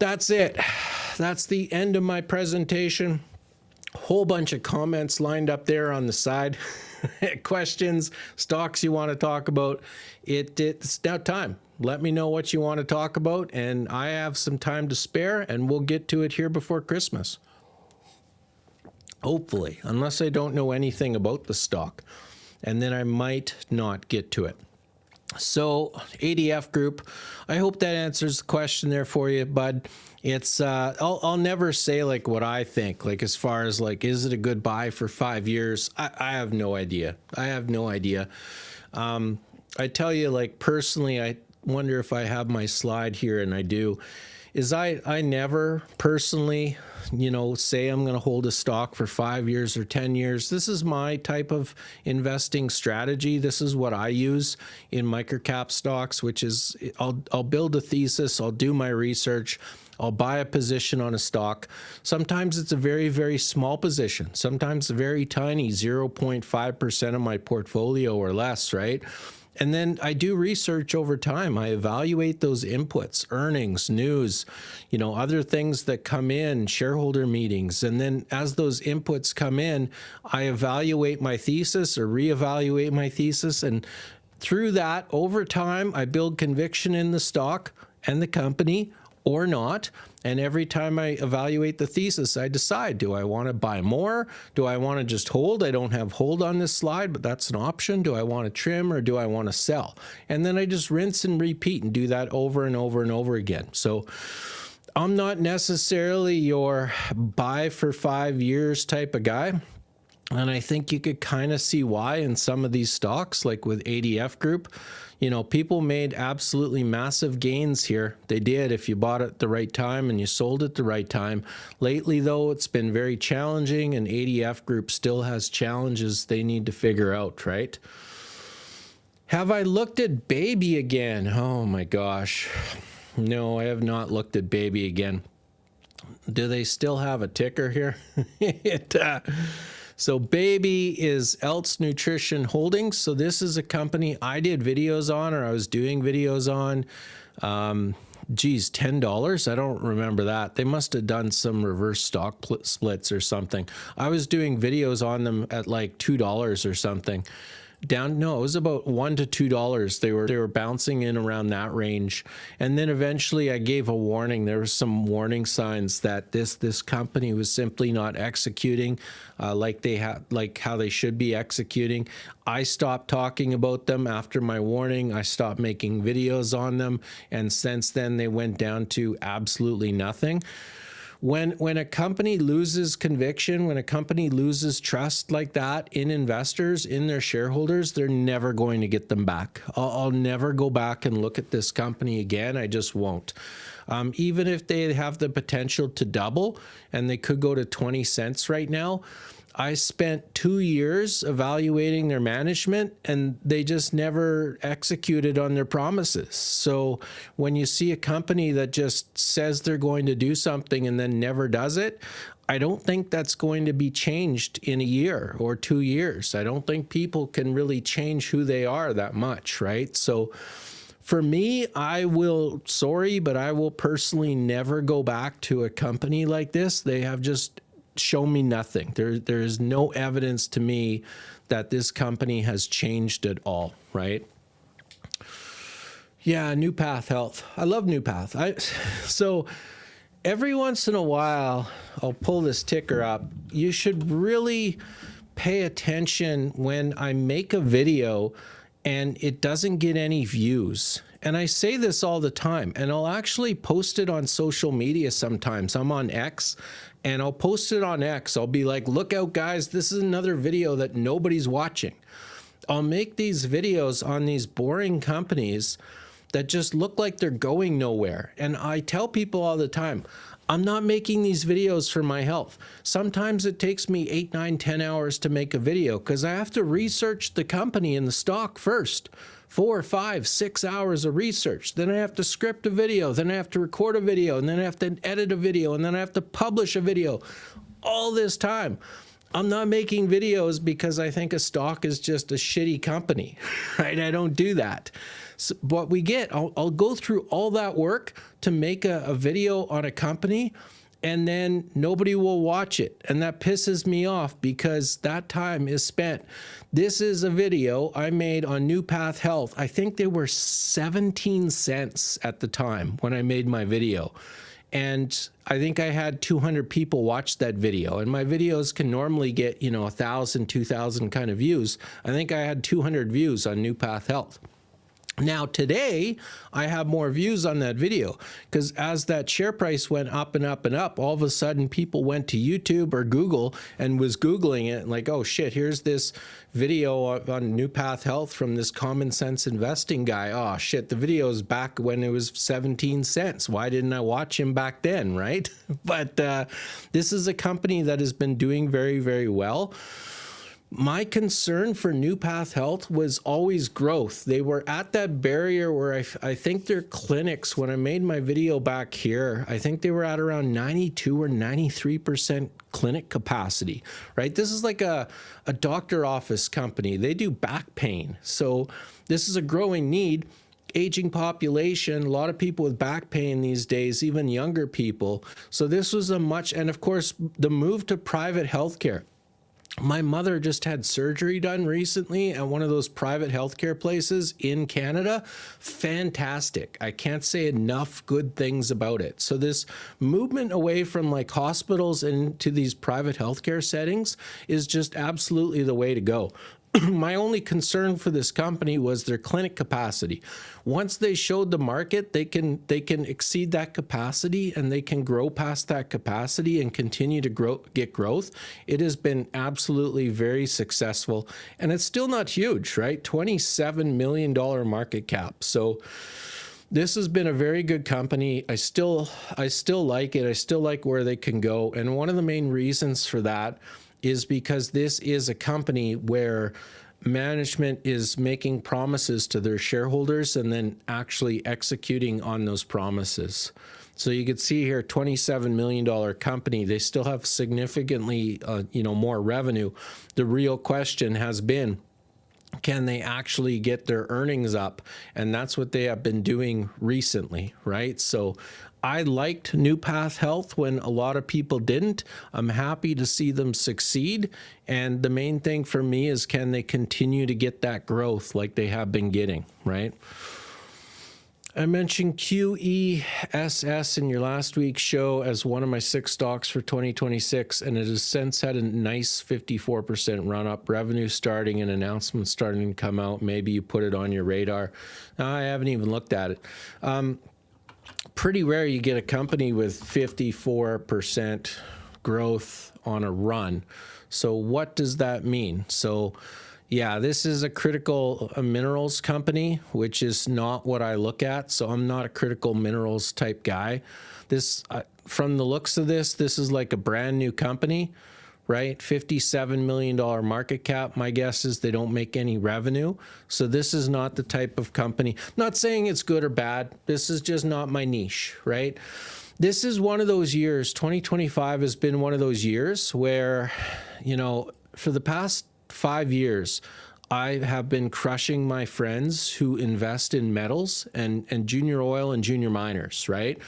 That's it. That's the end of my presentation. Whole bunch of comments lined up there on the side. Questions, stocks you want to talk about. It's now time. Let me know what you want to talk about, and I have some time to spare, and we'll get to it here before Christmas. Hopefully, unless I don't know anything about the stock, and then I might not get to it. So ADF Group, I hope that answers the question there for you, bud. It's I'll never say like what I think, like as far as like, is it a good buy for 5 years? I have no idea. I have no idea. I tell you, like personally, I wonder if I have my slide here, and I do, is I never personally, you know, say I'm going to hold a stock for 5 years or 10 years. This is my type of investing strategy. This is what I use in microcap stocks, which is I'll build a thesis. I'll do my research. I'll buy a position on a stock. Sometimes it's a very, very small position. Sometimes very tiny, 0.5% of my portfolio or less, right? And then I do research over time. I evaluate those inputs, earnings, news, you know, other things that come in, shareholder meetings. And then as those inputs come in, I evaluate my thesis or reevaluate my thesis. And through that, over time, I build conviction in the stock and the company or not. And every time I evaluate the thesis, I decide, do I want to buy more? Do I want to just hold? I don't have hold on this slide, but that's an option. Do I want to trim or do I want to sell? And then I just rinse and repeat and do that over and over and over again. So I'm not necessarily your buy for 5 years type of guy. And I think you could kind of see why in some of these stocks, like with ADF Group. You know, people made absolutely massive gains here. They did if you bought at the right time and you sold at the right time. Lately, though, it's been very challenging, and ADF Group still has challenges they need to figure out, right? Have I looked at Baby again? Oh my gosh. No, I have not looked at Baby again. Do they still have a ticker here? So Baby is Elts Nutrition Holdings. So this is a company I did videos on, or I was doing videos on. Geez, $10? I don't remember that. They must have done some reverse stock splits or something. I was doing videos on them at like $2 or something. No, it was about $1 to $2. They were bouncing in around that range, and then eventually I gave a warning. There were some warning signs that this company was simply not executing like how they should be executing. I stopped talking about them after my warning. I stopped making videos on them, and since then they went down to absolutely nothing. When a company loses conviction, when a company loses trust like that in investors, in their shareholders, they're never going to get them back. I'll never go back and look at this company again. I just won't. Even if they have the potential to double, and they could go to 20 cents right now, I spent 2 years evaluating their management, and they just never executed on their promises. So when you see a company that just says they're going to do something and then never does it, I don't think that's going to be changed in a year or 2 years. I don't think people can really change who they are that much, right? So for me, I will personally never go back to a company like this. They have just show me nothing. There is no evidence to me that this company has changed at all, right? Yeah, New Path Health. I love New Path. So every once in a while, I'll pull this ticker up. You should really pay attention when I make a video and it doesn't get any views. And I say this all the time, and I'll actually post it on social media sometimes. I'm on X, and I'll post it on X. I'll be like, look out, guys, this is another video that nobody's watching. I'll make these videos on these boring companies that just look like they're going nowhere. And I tell people all the time, I'm not making these videos for my health. Sometimes it takes me 8, 9, 10 hours to make a video because I have to research the company and the stock first. 4, 5, 6 hours of research. Then I have to script a video. Then I have to record a video. And then I have to edit a video. And then I have to publish a video. All this time. I'm not making videos because I think a stock is just a shitty company, right? I don't do that. So what we get, I'll go through all that work to make a video on a company, and then nobody will watch it. And that pisses me off because that time is spent. This is a video I made on New Path Health. I think they were 17 cents at the time when I made my video. And I think I had 200 people watch that video. And my videos can normally get, 1,000, 2,000 kind of views. I think I had 200 views on New Path Health. Now today, I have more views on that video because as that share price went up and up and up, all of a sudden people went to YouTube or Google and was Googling it and like, oh shit, here's this video on New Path Health from this common sense investing guy. Oh shit, the video is back when it was 17 cents. Why didn't I watch him back then, right? But this is a company that has been doing very, very well. My concern for New Path Health was always growth. They were at that barrier where I think their clinics, when I made my video back here, I think they were at around 92 or 93% clinic capacity, right? This is like a doctor office company. They do back pain. So this is a growing need. Aging population, a lot of people with back pain these days, even younger people. So this was and of course, the move to private healthcare. My mother just had surgery done recently at one of those private healthcare places in Canada. Fantastic. I can't say enough good things about it. So this movement away from like hospitals into these private healthcare settings is just absolutely the way to go. My only concern for this company was their clinic capacity. Once they showed the market, they can exceed that capacity, and they can grow past that capacity and continue to get growth. It has been absolutely very successful, and it's still not huge, right? $27 million market cap. So this has been a very good company. I still like it. I still like where they can go. And one of the main reasons for that is because this is a company where management is making promises to their shareholders and then actually executing on those promises. So you can see here, $27 million company, they still have significantly, more revenue. The real question has been, can they actually get their earnings up? And that's what they have been doing recently, right? So I liked New Path Health when a lot of people didn't. I'm happy to see them succeed. And the main thing for me is, can they continue to get that growth like they have been getting, right? I mentioned QESS in your last week's show as one of my 6 stocks for 2026, and it has since had a nice 54% run up. Revenue starting and announcements starting to come out. Maybe you put it on your radar. I haven't even looked at it. Pretty rare you get a company with 54% growth on a run. So what does that mean? So yeah, this is a critical minerals company, which is not what I look at. So I'm not a critical minerals type guy. This, from the looks of this is like a brand new company, right? $57 million market cap. My guess is they don't make any revenue. So this is not the type of company. I'm not saying it's good or bad. This is just not my niche, right? This is one of those years, 2025 has been one of those years where, for the past 5 years, I have been crushing my friends who invest in metals and junior oil and junior miners, right?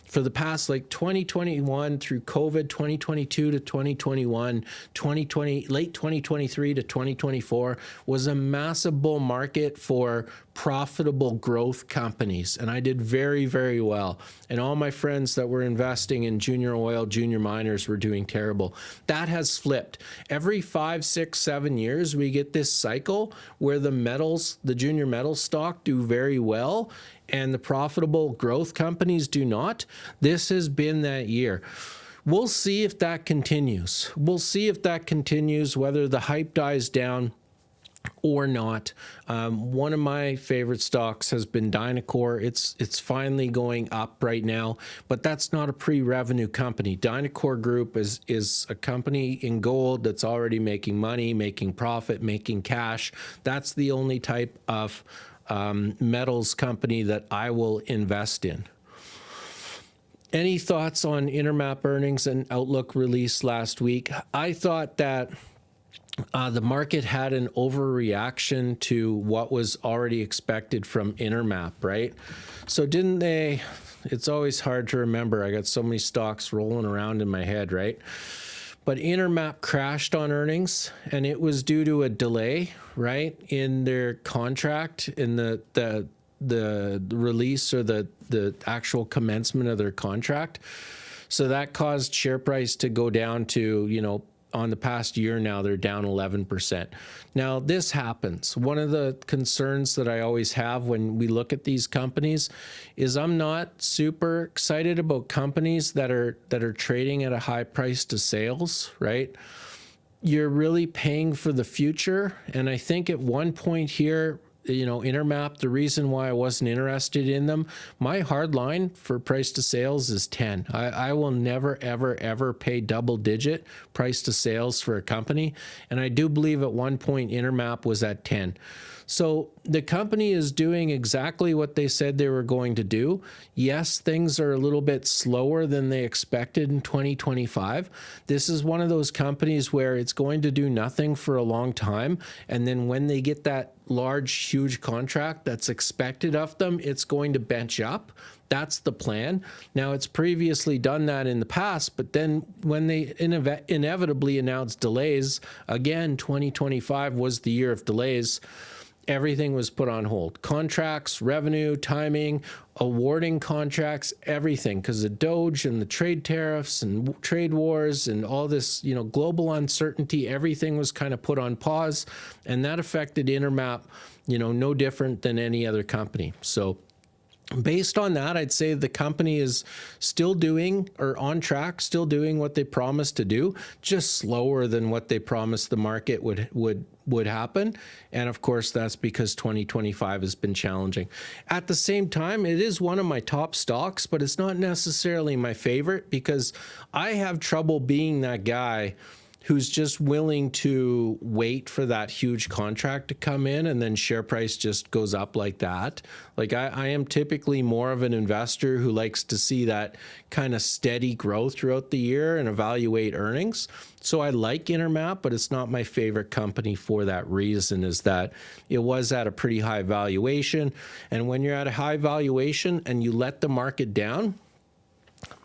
For the past, like 2021 through COVID, 2022 to 2021, 2020, late 2023 to 2024 was a massive bull market for profitable growth companies. And I did very, very well. And all my friends that were investing in junior oil, junior miners were doing terrible. That has flipped. Every 5, 6, 7 years, we get this cycle where the metals, the junior metal stock do very well, and the profitable growth companies do not. This has been that year. We'll see if that continues. We'll see if that continues, whether the hype dies down or not. One of my favorite stocks has been Dynacor. It's finally going up right now, but that's not a pre-revenue company. Dynacor Group is a company in gold that's already making money, making profit, making cash. That's the only type of metals company that I will invest in. Any thoughts on Intermap earnings and outlook release last week? I thought that the market had an overreaction to what was already expected from Intermap, right? So didn't they? It's always hard to remember. I got so many stocks rolling around in my head, right? But Intermap crashed on earnings, and it was due to a delay, right, in their contract, in the release or the actual commencement of their contract. So that caused share price to go down to, on the past year now, they're down 11%. Now, this happens. One of the concerns that I always have when we look at these companies is I'm not super excited about companies that are trading at a high price to sales, right? You're really paying for the future. And I think at one point here, Intermap, the reason why I wasn't interested in them, my hard line for price to sales is 10. I will never, ever, ever pay double digit price to sales for a company. And I do believe at one point Intermap was at 10. So the company is doing exactly what they said they were going to do. Yes, things are a little bit slower than they expected in 2025. This is one of those companies where it's going to do nothing for a long time. And then when they get that large, huge contract that's expected of them, it's going to bench up. That's the plan. Now, it's previously done that in the past, but then when they inevitably announced delays, again, 2025 was the year of delays. everything was put on hold. Contracts, revenue, timing, awarding contracts, everything, because the Doge and the trade tariffs and trade wars and all this, global uncertainty, everything was kind of put on pause, and that affected Intermap, no different than any other company. So based on that, I'd say the company is still doing, or on track, still doing what they promised to do, just slower than what they promised the market would happen. And of course, that's because 2025 has been challenging. At the same time, it is one of my top stocks, but it's not necessarily my favorite, because I have trouble being that guy who's just willing to wait for that huge contract to come in and then share price just goes up like that. Like I am typically more of an investor who likes to see that kind of steady growth throughout the year and evaluate earnings. So I like Intermap, but it's not my favorite company for that reason, is that it was at a pretty high valuation. And when you're at a high valuation and you let the market down,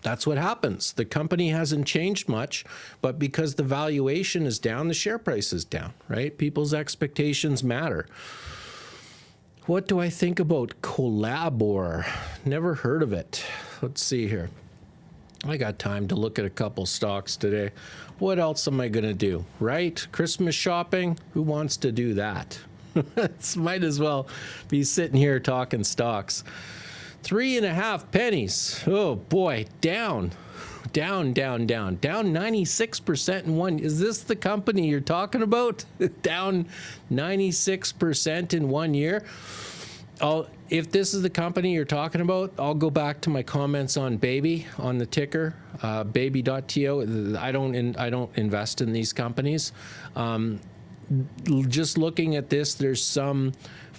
that's what happens. The company hasn't changed much, but because the valuation is down, the share price is down, right? People's expectations matter. What do I think about Collabor? Never heard of it. Let's see here. I got time to look at a couple stocks today. What else am I going to do, right? Christmas shopping? Who wants to do that? Might as well be sitting here talking stocks. 3.5 pennies. Oh boy, down 96% in one. Is this the company you're talking about? Down 96% in 1 year. If this is the company you're talking about, I'll go back to my comments on Baby on the ticker, baby.to. I don't invest in these companies. Just looking at this, there's some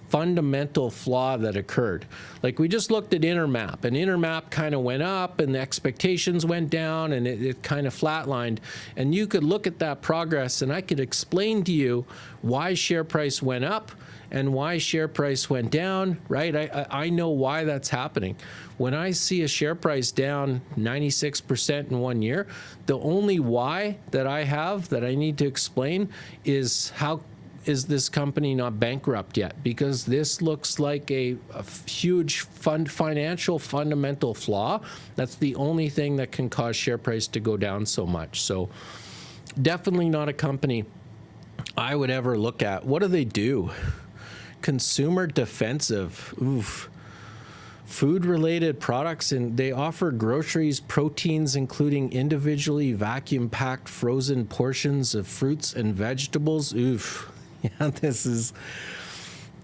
fundamental flaw that occurred. Like we just looked at Intermap, and Intermap kind of went up and the expectations went down and it kind of flatlined. And you could look at that progress and I could explain to you why share price went up and why share price went down, right? I know why that's happening. When I see a share price down 96% in 1 year, the only why that I have that I need to explain is how is this company not bankrupt yet? Because this looks like a huge financial fundamental flaw. That's the only thing that can cause share price to go down so much. So definitely not a company I would ever look at. What do they do? Consumer defensive. Oof. Food-related products, and they offer groceries, proteins, including individually vacuum-packed frozen portions of fruits and vegetables. Oof. Yeah,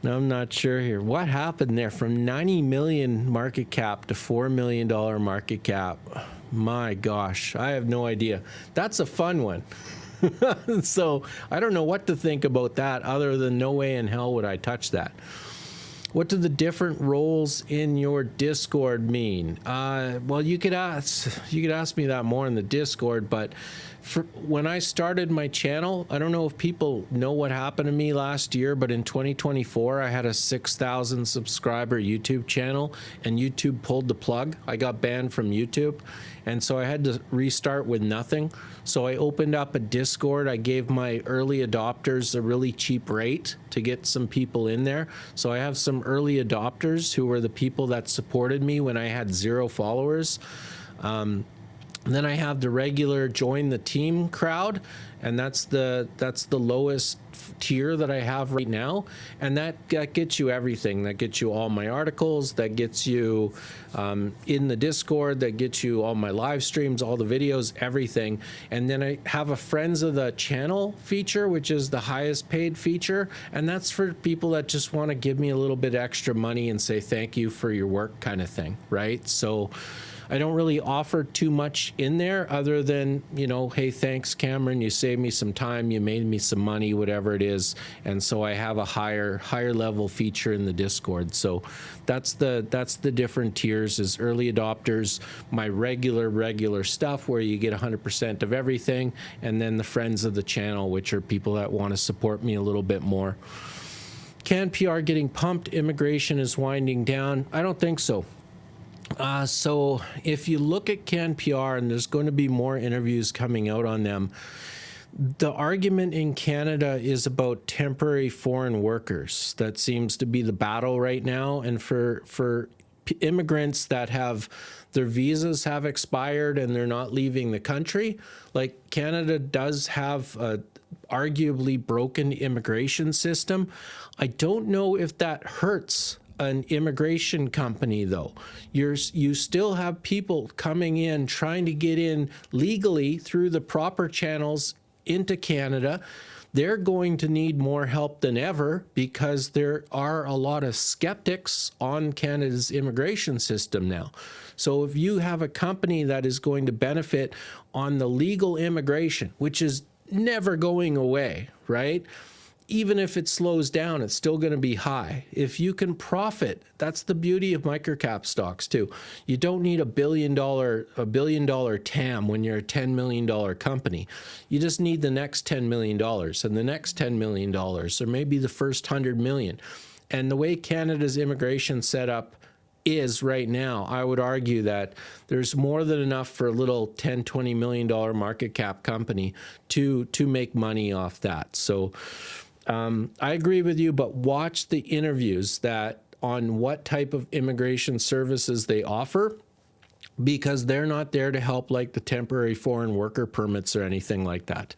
I'm not sure here. What happened there from 90 million market cap to $4 million market cap? My gosh, I have no idea. That's a fun one. So I don't know what to think about that other than no way in hell would I touch that. What do the different roles in your Discord mean? Well, you could ask me that more in the Discord, but when I started my channel, I don't know if people know what happened to me last year, but in 2024, I had a 6,000 subscriber YouTube channel and YouTube pulled the plug. I got banned from YouTube. And so I had to restart with nothing. So I opened up a Discord. I gave my early adopters a really cheap rate to get some people in there. So I have some early adopters who were the people that supported me when I had 0 followers. Then I have the regular join the team crowd, and that's the lowest tier that I have right now, and that gets you everything. That gets you all my articles, that gets you in the Discord, that gets you all my live streams, all the videos, everything. And then I have a friends of the channel feature, which is the highest paid feature, and that's for people that just want to give me a little bit extra money and say thank you for your work kind of thing, right? So I don't really offer too much in there other than, hey, thanks, Cameron, you saved me some time, you made me some money, whatever it is. And so I have a higher level feature in the Discord. So that's the different tiers is early adopters, my regular stuff where you get 100% of everything, and then the friends of the channel, which are people that want to support me a little bit more. Can PR getting pumped? Immigration is winding down. I don't think so. So if you look at CanPR, and there's going to be more interviews coming out on them, The argument in Canada is about temporary foreign workers. That seems to be the battle right now. And for immigrants that have their visas have expired and they're not leaving the country, like Canada does have a arguably broken immigration system. I don't know if that hurts an immigration company, though. You still have people coming in trying to get in legally through the proper channels into Canada. They're going to need more help than ever because there are a lot of skeptics on Canada's immigration system now. So if you have a company that is going to benefit on the legal immigration, which is never going away, right? Even if it slows down, it's still going to be high. If you can profit, that's the beauty of microcap stocks too. You don't need a billion dollar TAM when you're a $10 million company. You just need the next $10 million and the next $10 million, or maybe the first 100 million. And the way Canada's immigration setup is right now, I would argue that there's more than enough for a little $10, $20 million market cap company to make money off that. So I agree with you, but watch the interviews that on what type of immigration services they offer, because they're not there to help like the temporary foreign worker permits or anything like that.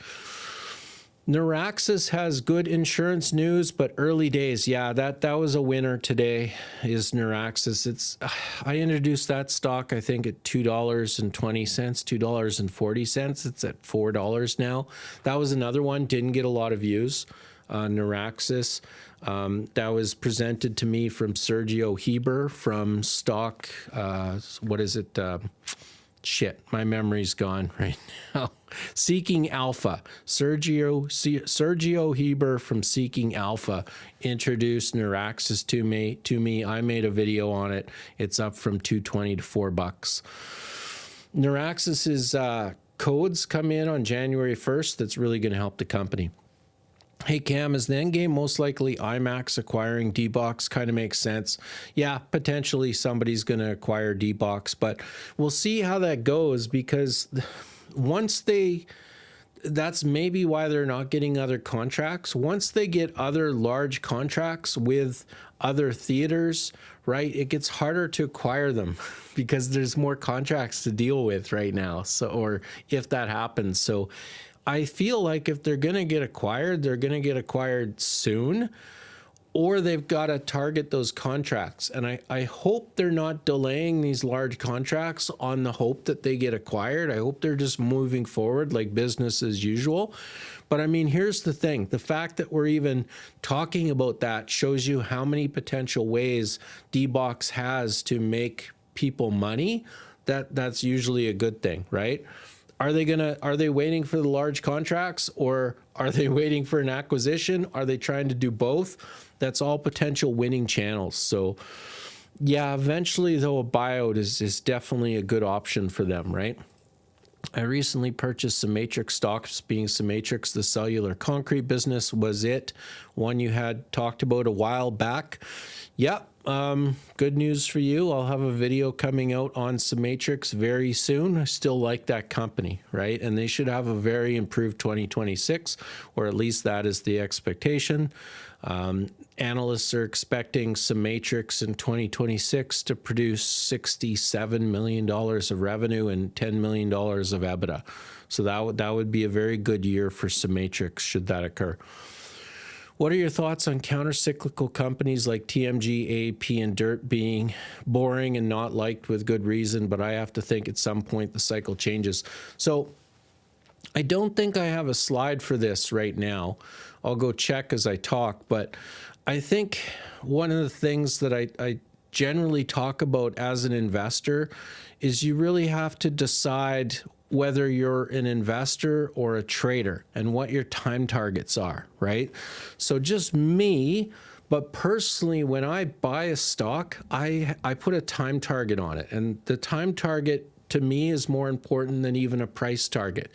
Neuraxis has good insurance news, but early days. Yeah, that was a winner today, is Neuraxis. I introduced that stock, I think, at $2.20, $2.40. It's at $4 now. That was another one, didn't get a lot of views. Neuraxis. That was presented to me from Sergio Heber from stock, what is it? Shit, my memory's gone right now. Seeking Alpha. Sergio Heber from Seeking Alpha introduced Neuraxis to me. I made a video on it. It's up from $2.20 to $4. Neuraxis's codes come in on January 1st. That's really going to help the company. Hey Cam, is the end game most likely IMAX acquiring D-Box? Kind of makes sense. Yeah, potentially somebody's going to acquire D-Box, but we'll see how that goes, because once that's maybe why they're not getting other contracts. Once they get other large contracts with other theaters, right, it gets harder to acquire them because there's more contracts to deal with right now. So, or if that happens. So I feel like if they're going to get acquired, they're going to get acquired soon, or they've got to target those contracts. And I hope they're not delaying these large contracts on the hope that they get acquired. I hope they're just moving forward like business as usual. But I mean, here's the thing. The fact that we're even talking about that shows you how many potential ways D-Box has to make people money. That's usually a good thing, right? Are they waiting for the large contracts, or are they waiting for an acquisition? Are they trying to do both? That's all potential winning channels. So yeah, eventually though, a buyout is definitely a good option for them, right? I recently purchased Matrix stocks, being Matrix, the cellular concrete business was it. One you had talked about a while back. Yep. Good news for you. I'll have a video coming out on Matrix very soon. I still like that company, right? And they should have a very improved 2026, or at least that is the expectation. Analysts are expecting Matrix in 2026 to produce $67 million of revenue and $10 million of EBITDA. So that would be a very good year for Matrix should that occur. What are your thoughts on counter-cyclical companies like TMG, AAP, and DIRT being boring and not liked with good reason, but I have to think at some point the cycle changes? So I don't think I have a slide for this right now. I'll go check as I talk, but I think one of the things that I generally talk about as an investor is you really have to decide whether you're an investor or a trader and what your time targets are, right? So just me, but personally, when I buy a stock, I put a time target on it. And the time target to me is more important than even a price target.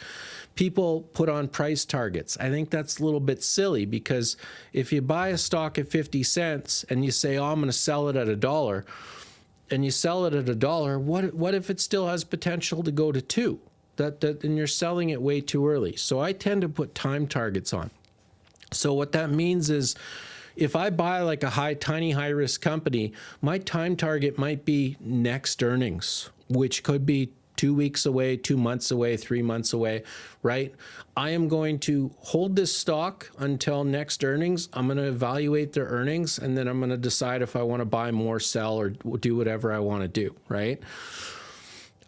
People put on price targets. I think that's a little bit silly, because if you buy a stock at 50 cents and you say, oh, I'm going to sell it at $1, and you sell it at $1, what if it still has potential to go to $2? and you're selling it way too early. So I tend to put time targets on. So what that means is if I buy like a tiny high risk company, my time target might be next earnings, which could be 2 weeks away, 2 months away, 3 months away, right? I am going to hold this stock until next earnings. I'm going to evaluate their earnings, and then I'm going to decide if I want to buy more, sell, or do whatever I want to do, right?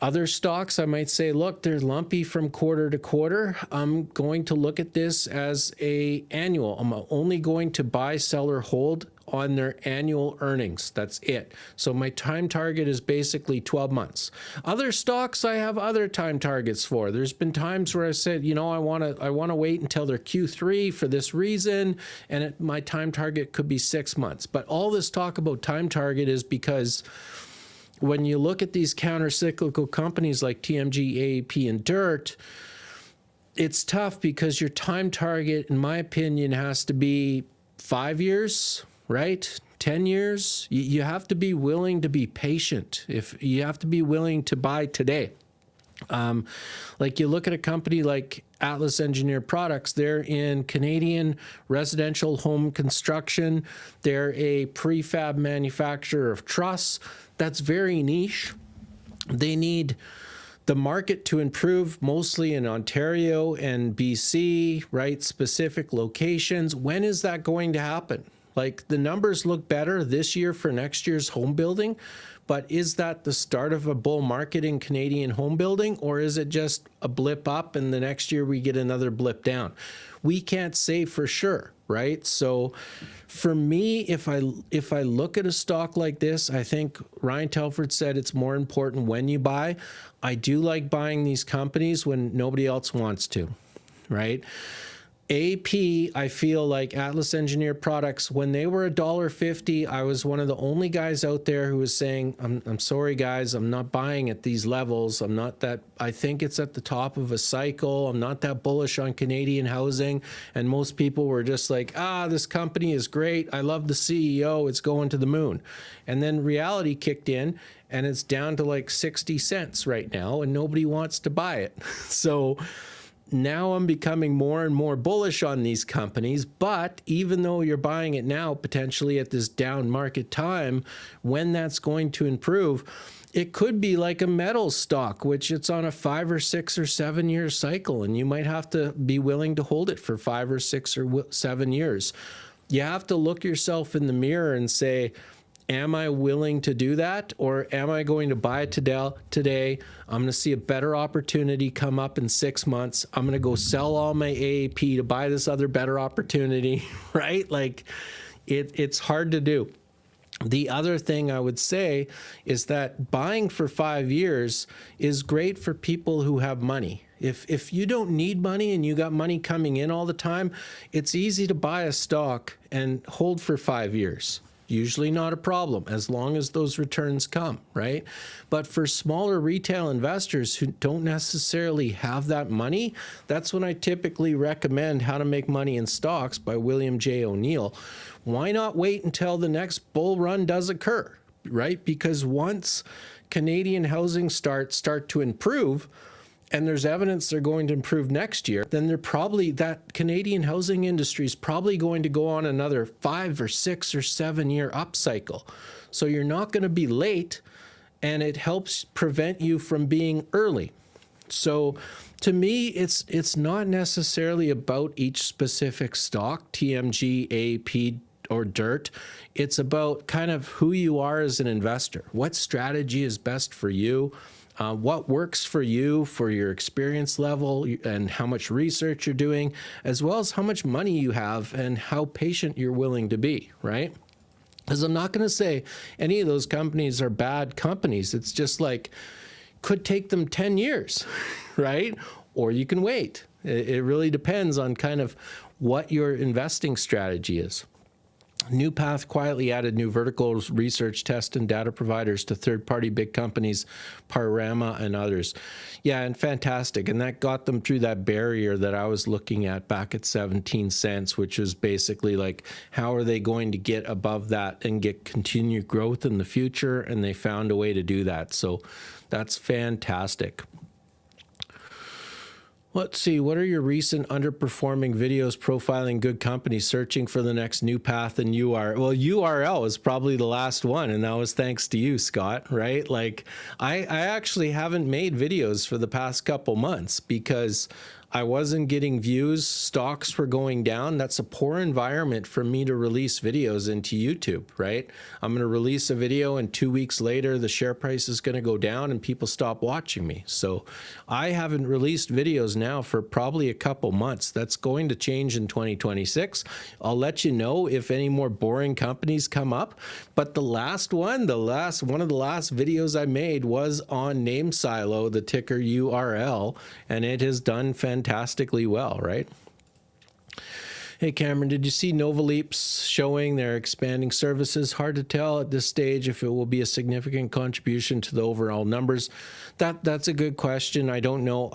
Other stocks, I might say, look, they're lumpy from quarter to quarter. I'm going to look at this as an annual. I'm only going to buy, sell, or hold on their annual earnings. That's it. So my time target is basically 12 months. Other stocks I have other time targets for. There's been times where I said, you know, I want to wait until their Q3 for this reason, and my time target could be 6 months. But all this talk about time target is because when you look at these counter-cyclical companies like TMG, AAP, and DIRT, it's tough because your time target, in my opinion, has to be 5 years, right? 10 years. You have to be willing to be patient. If you have to be willing to buy today. Like you look at a company like Atlas Engineered Products, they're in Canadian residential home construction. They're a prefab manufacturer of truss. That's very niche. They need the market to improve mostly in Ontario and BC, right? Specific locations. When is that going to happen? Like the numbers look better this year for next year's home building, but is that the start of a bull market in Canadian home building, or is it just a blip up and the next year we get another blip down? We can't say for sure, right? So for me, if I look at a stock like this, I think Ryan Telford said it's more important when you buy. I do like buying these companies when nobody else wants to, right? AP, I feel like Atlas Engineered Products, when they were $1.50, I was one of the only guys out there who was saying, I'm sorry guys, I'm not buying at these levels. I'm not that, I think it's at the top of a cycle. I'm not that bullish on Canadian housing. And most people were just like, this company is great. I love the CEO. It's going to the moon. And then reality kicked in and it's down to like 60 cents right now and nobody wants to buy it. So now I'm becoming more and more bullish on these companies, but even though you're buying it now, potentially at this down market time, when that's going to improve, it could be like a metals stock, which it's on a 5 or 6 or 7 year cycle, and you might have to be willing to hold it for 5 or 6 or 7 years. You have to look yourself in the mirror and say, am I willing to do that, or am I going to buy it today? I'm going to see a better opportunity come up in 6 months. I'm going to go sell all my AAP to buy this other better opportunity, right? Like it's hard to do. The other thing I would say is that buying for 5 years is great for people who have money. If you don't need money and you got money coming in all the time, it's easy to buy a stock and hold for 5 years. Usually not a problem as long as those returns come, right? But for smaller retail investors who don't necessarily have that money, that's when I typically recommend How to Make Money in Stocks by William J. O'Neill. Why not wait until the next bull run does occur, right? Because once Canadian housing start to improve, and there's evidence they're going to improve next year, then they're probably, that Canadian housing industry is probably going to go on another 5 or 6 or 7 year upcycle. So you're not going to be late, and it helps prevent you from being early. So to me, it's not necessarily about each specific stock, TMG, AAP, or DIRT. It's about kind of who you are as an investor. What strategy is best for you? What works for you, for your experience level, and how much research you're doing, as well as how much money you have and how patient you're willing to be, right? Because I'm not going to say any of those companies are bad companies. It's just like, could take them 10 years, right? Or you can wait. It really depends on kind of what your investing strategy is. NewPath quietly added new verticals, research, test, and data providers to third-party big companies, Parama and others. Yeah, and fantastic. And that got them through that barrier that I was looking at back at 17 cents, which is basically like, how are they going to get above that and get continued growth in the future? And they found a way to do that. So that's fantastic. Let's see, what are your recent underperforming videos profiling good companies, searching for the next new path in URL? Well, URL is probably the last one, and that was thanks to you, Scott, right? Like, I actually haven't made videos for the past couple months because I wasn't getting views, stocks were going down. That's a poor environment for me to release videos into YouTube, right? I'm going to release a video and 2 weeks later, the share price is going to go down and people stop watching me. So I haven't released videos now for probably a couple months. That's going to change in 2026. I'll let you know if any more boring companies come up. But the last one of the last videos I made was on Name Silo, the ticker URL, and it has done fantastically well, right? Hey Cameron, did you see Novaleap's showing they're expanding services? Hard to tell at this stage if it will be a significant contribution to the overall numbers. That's a good question. I don't know.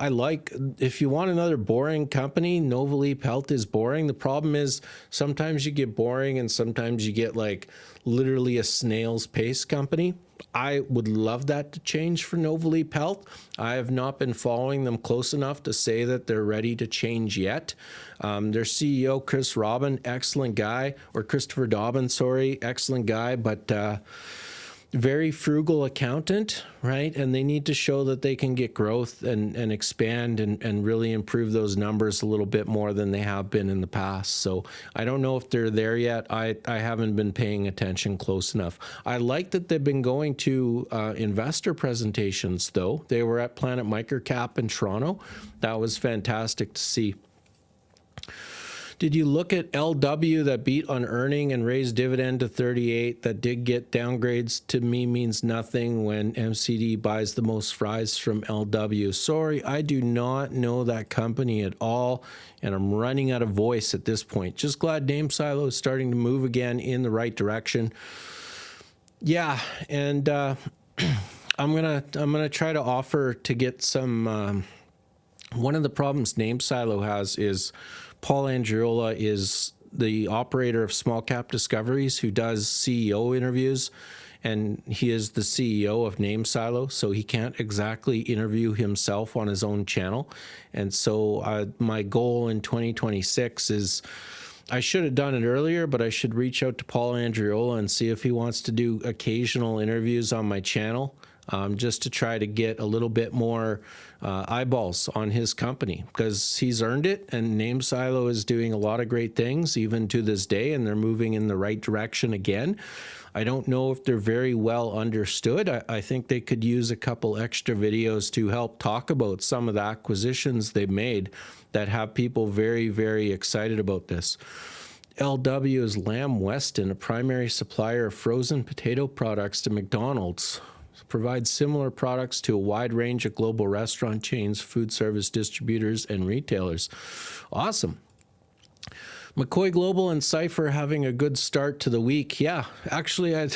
If you want another boring company, Novaleap Health is boring. The problem is sometimes you get boring and sometimes you get like literally a snail's pace company. I would love that to change for Novaleap Health. I have not been following them close enough to say that they're ready to change yet. Their CEO, Chris Dobbin, excellent guy, or Christopher Dobbin, sorry, excellent guy, but very frugal accountant, right? And they need to show that they can get growth and expand and really improve those numbers a little bit more than they have been in the past. So I don't know if they're there yet. I haven't been paying attention close enough. I like that they've been going to investor presentations, though. They were at Planet Microcap in Toronto. That was fantastic to see. Did you look at LW that beat on earning and raised dividend to 38? That did get downgrades. To me means nothing when MCD buys the most fries from LW. Sorry, I do not know that company at all, and I'm running out of voice at this point. Just glad Name Silo is starting to move again in the right direction. Yeah, and I'm gonna try to offer to get some. One of the problems Name Silo has is Paul Andriola is the operator of Small Cap Discoveries who does CEO interviews, and he is the CEO of Name Silo, so he can't exactly interview himself on his own channel. And so my goal in 2026 is, I should have done it earlier, but I should reach out to Paul Andriola and see if he wants to do occasional interviews on my channel, just to try to get a little bit more eyeballs on his company, because he's earned it, and Name Silo is doing a lot of great things even to this day, and they're moving in the right direction again. I don't know if they're very well understood. I think they could use a couple extra videos to help talk about some of the acquisitions they've made that have people very, very excited about this. LW is Lamb Weston, a primary supplier of frozen potato products to McDonald's. Provides similar products to a wide range of global restaurant chains, food service distributors, and retailers. Awesome. McCoy Global and Cypher having a good start to the week. Yeah, actually,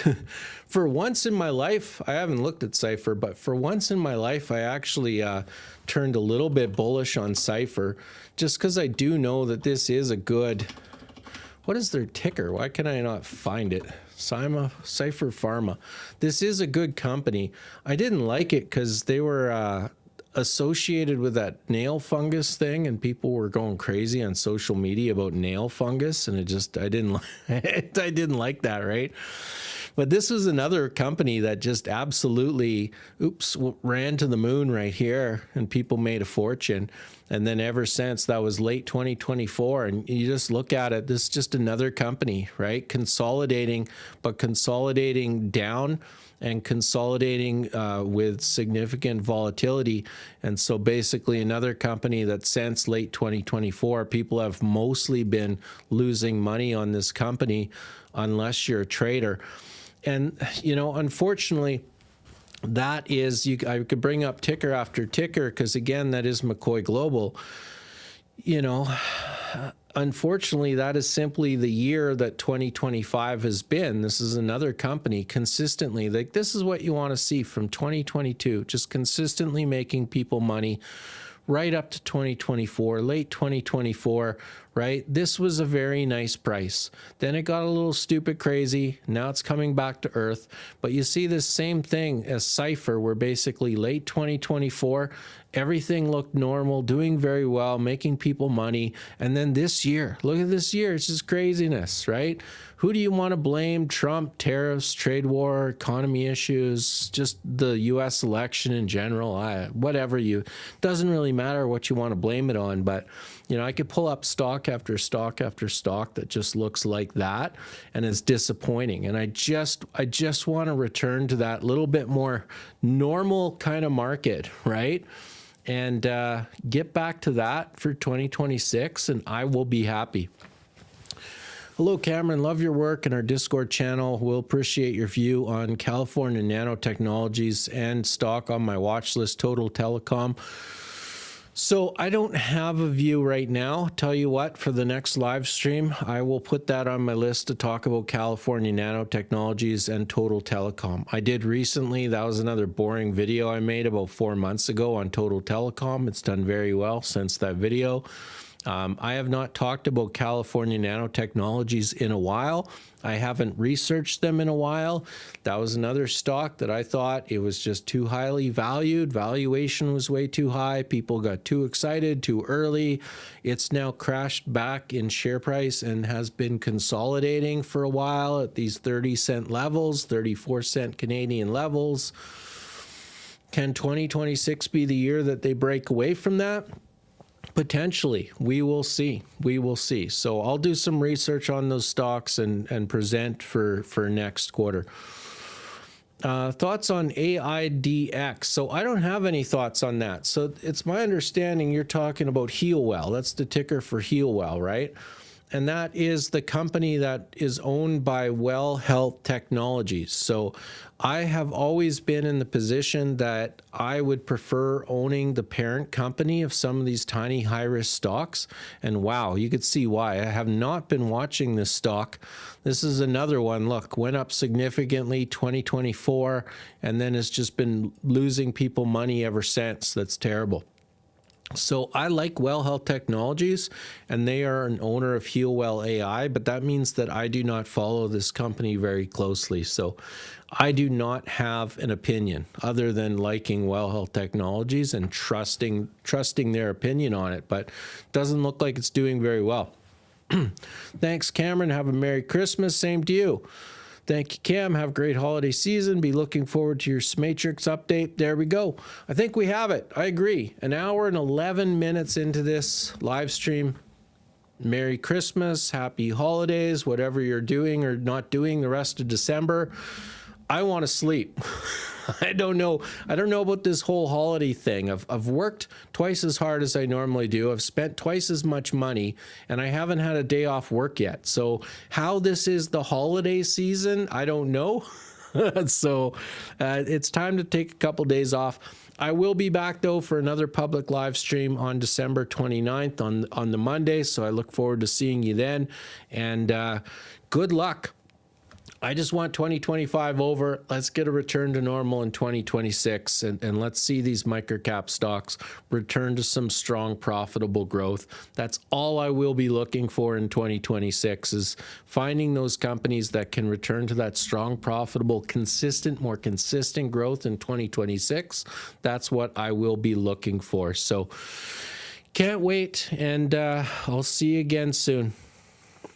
for once in my life, I haven't looked at Cypher, but for once in my life, I actually turned a little bit bullish on Cypher, just because I do know that this is a good... What is their ticker? Why can I not find it? Cypher Pharma. This is a good company. I didn't like it because they were associated with that nail fungus thing, and people were going crazy on social media about nail fungus, and I didn't I didn't like that, right? But this was another company that just absolutely, ran to the moon right here, and people made a fortune. And then ever since, that was late 2024, and you just look at it, this is just another company, right? Consolidating, but consolidating down and consolidating with significant volatility. And so basically another company that since late 2024, people have mostly been losing money on this company unless you're a trader. And, you know, unfortunately, that is, I could bring up ticker after ticker because, again, that is McCoy Global. You know, unfortunately, that is simply the year that 2025 has been. This is another company consistently. Like, this is what you want to see from 2022, just consistently making people money right up to 2024, late 2024, right? This was a very nice price. Then it got a little stupid crazy. Now it's coming back to earth. But you see this same thing as Cypher, where basically late 2024 everything looked normal, doing very well, making people money. And then this year, look at this year. It's just craziness, right? Who do you want to blame? Trump, tariffs, trade war, economy issues, just the U.S. election in general, whatever doesn't really matter what you want to blame it on. But, you know, I could pull up stock after stock after stock that just looks like that, and it's disappointing. And I just want to return to that little bit more normal kind of market, right? And get back to that for 2026, and I will be happy. Hello, Cameron. Love your work and our Discord channel. We'll appreciate your view on California Nanotechnologies and stock on my watch list, Total Telecom. So I don't have a view right now. Tell you what, for the next live stream, I will put that on my list to talk about California Nanotechnologies and Total Telecom. I did recently, that was another boring video I made about 4 months ago on Total Telecom. It's done very well since that video. I have not talked about California Nanotechnologies in a while. I haven't researched them in a while. That was another stock that I thought it was just too highly valued. Valuation was way too high. People got too excited too early. It's now crashed back in share price and has been consolidating for a while at these 30-cent levels, 34-cent Canadian levels. Can 2026 be the year that they break away from that? Potentially. We will see. We will see. So I'll do some research on those stocks and present for next quarter. Thoughts on AIDX. So I don't have any thoughts on that. So it's my understanding you're talking about Healwell. That's the ticker for Healwell, right? And that is the company that is owned by Well Health Technologies. So I have always been in the position that I would prefer owning the parent company of some of these tiny high-risk stocks. And wow, you could see why. I have not been watching this stock. This is another one. Look, went up significantly 2024, and then has just been losing people money ever since. That's terrible. So I like Well Health Technologies, and they are an owner of Healwell AI, but that means that I do not follow this company very closely. So I do not have an opinion other than liking Well Health Technologies and trusting their opinion on it, but doesn't look like it's doing very well. Thanks, Cameron. Have a Merry Christmas. Same to you. Thank you, Cam. Have a great holiday season. Be looking forward to your Matrix update. There we go. I think we have it. I agree. An hour and 11 minutes into this live stream. Merry Christmas. Happy holidays. Whatever you're doing or not doing the rest of December. I want to sleep. I don't know about this whole holiday thing. I've worked twice as hard as I normally do. I've spent twice as much money, and I haven't had a day off work yet. So how this is the holiday season, I don't know. So it's time to take a couple days off. I will be back, though, for another public live stream on December 29th on the Monday. So I look forward to seeing you then. And good luck. I just want 2025 over. Let's get a return to normal in 2026, and let's see these microcap stocks return to some strong, profitable growth. That's all I will be looking for in 2026, is finding those companies that can return to that strong, profitable, more consistent growth in 2026. That's what I will be looking for. So can't wait, and I'll see you again soon.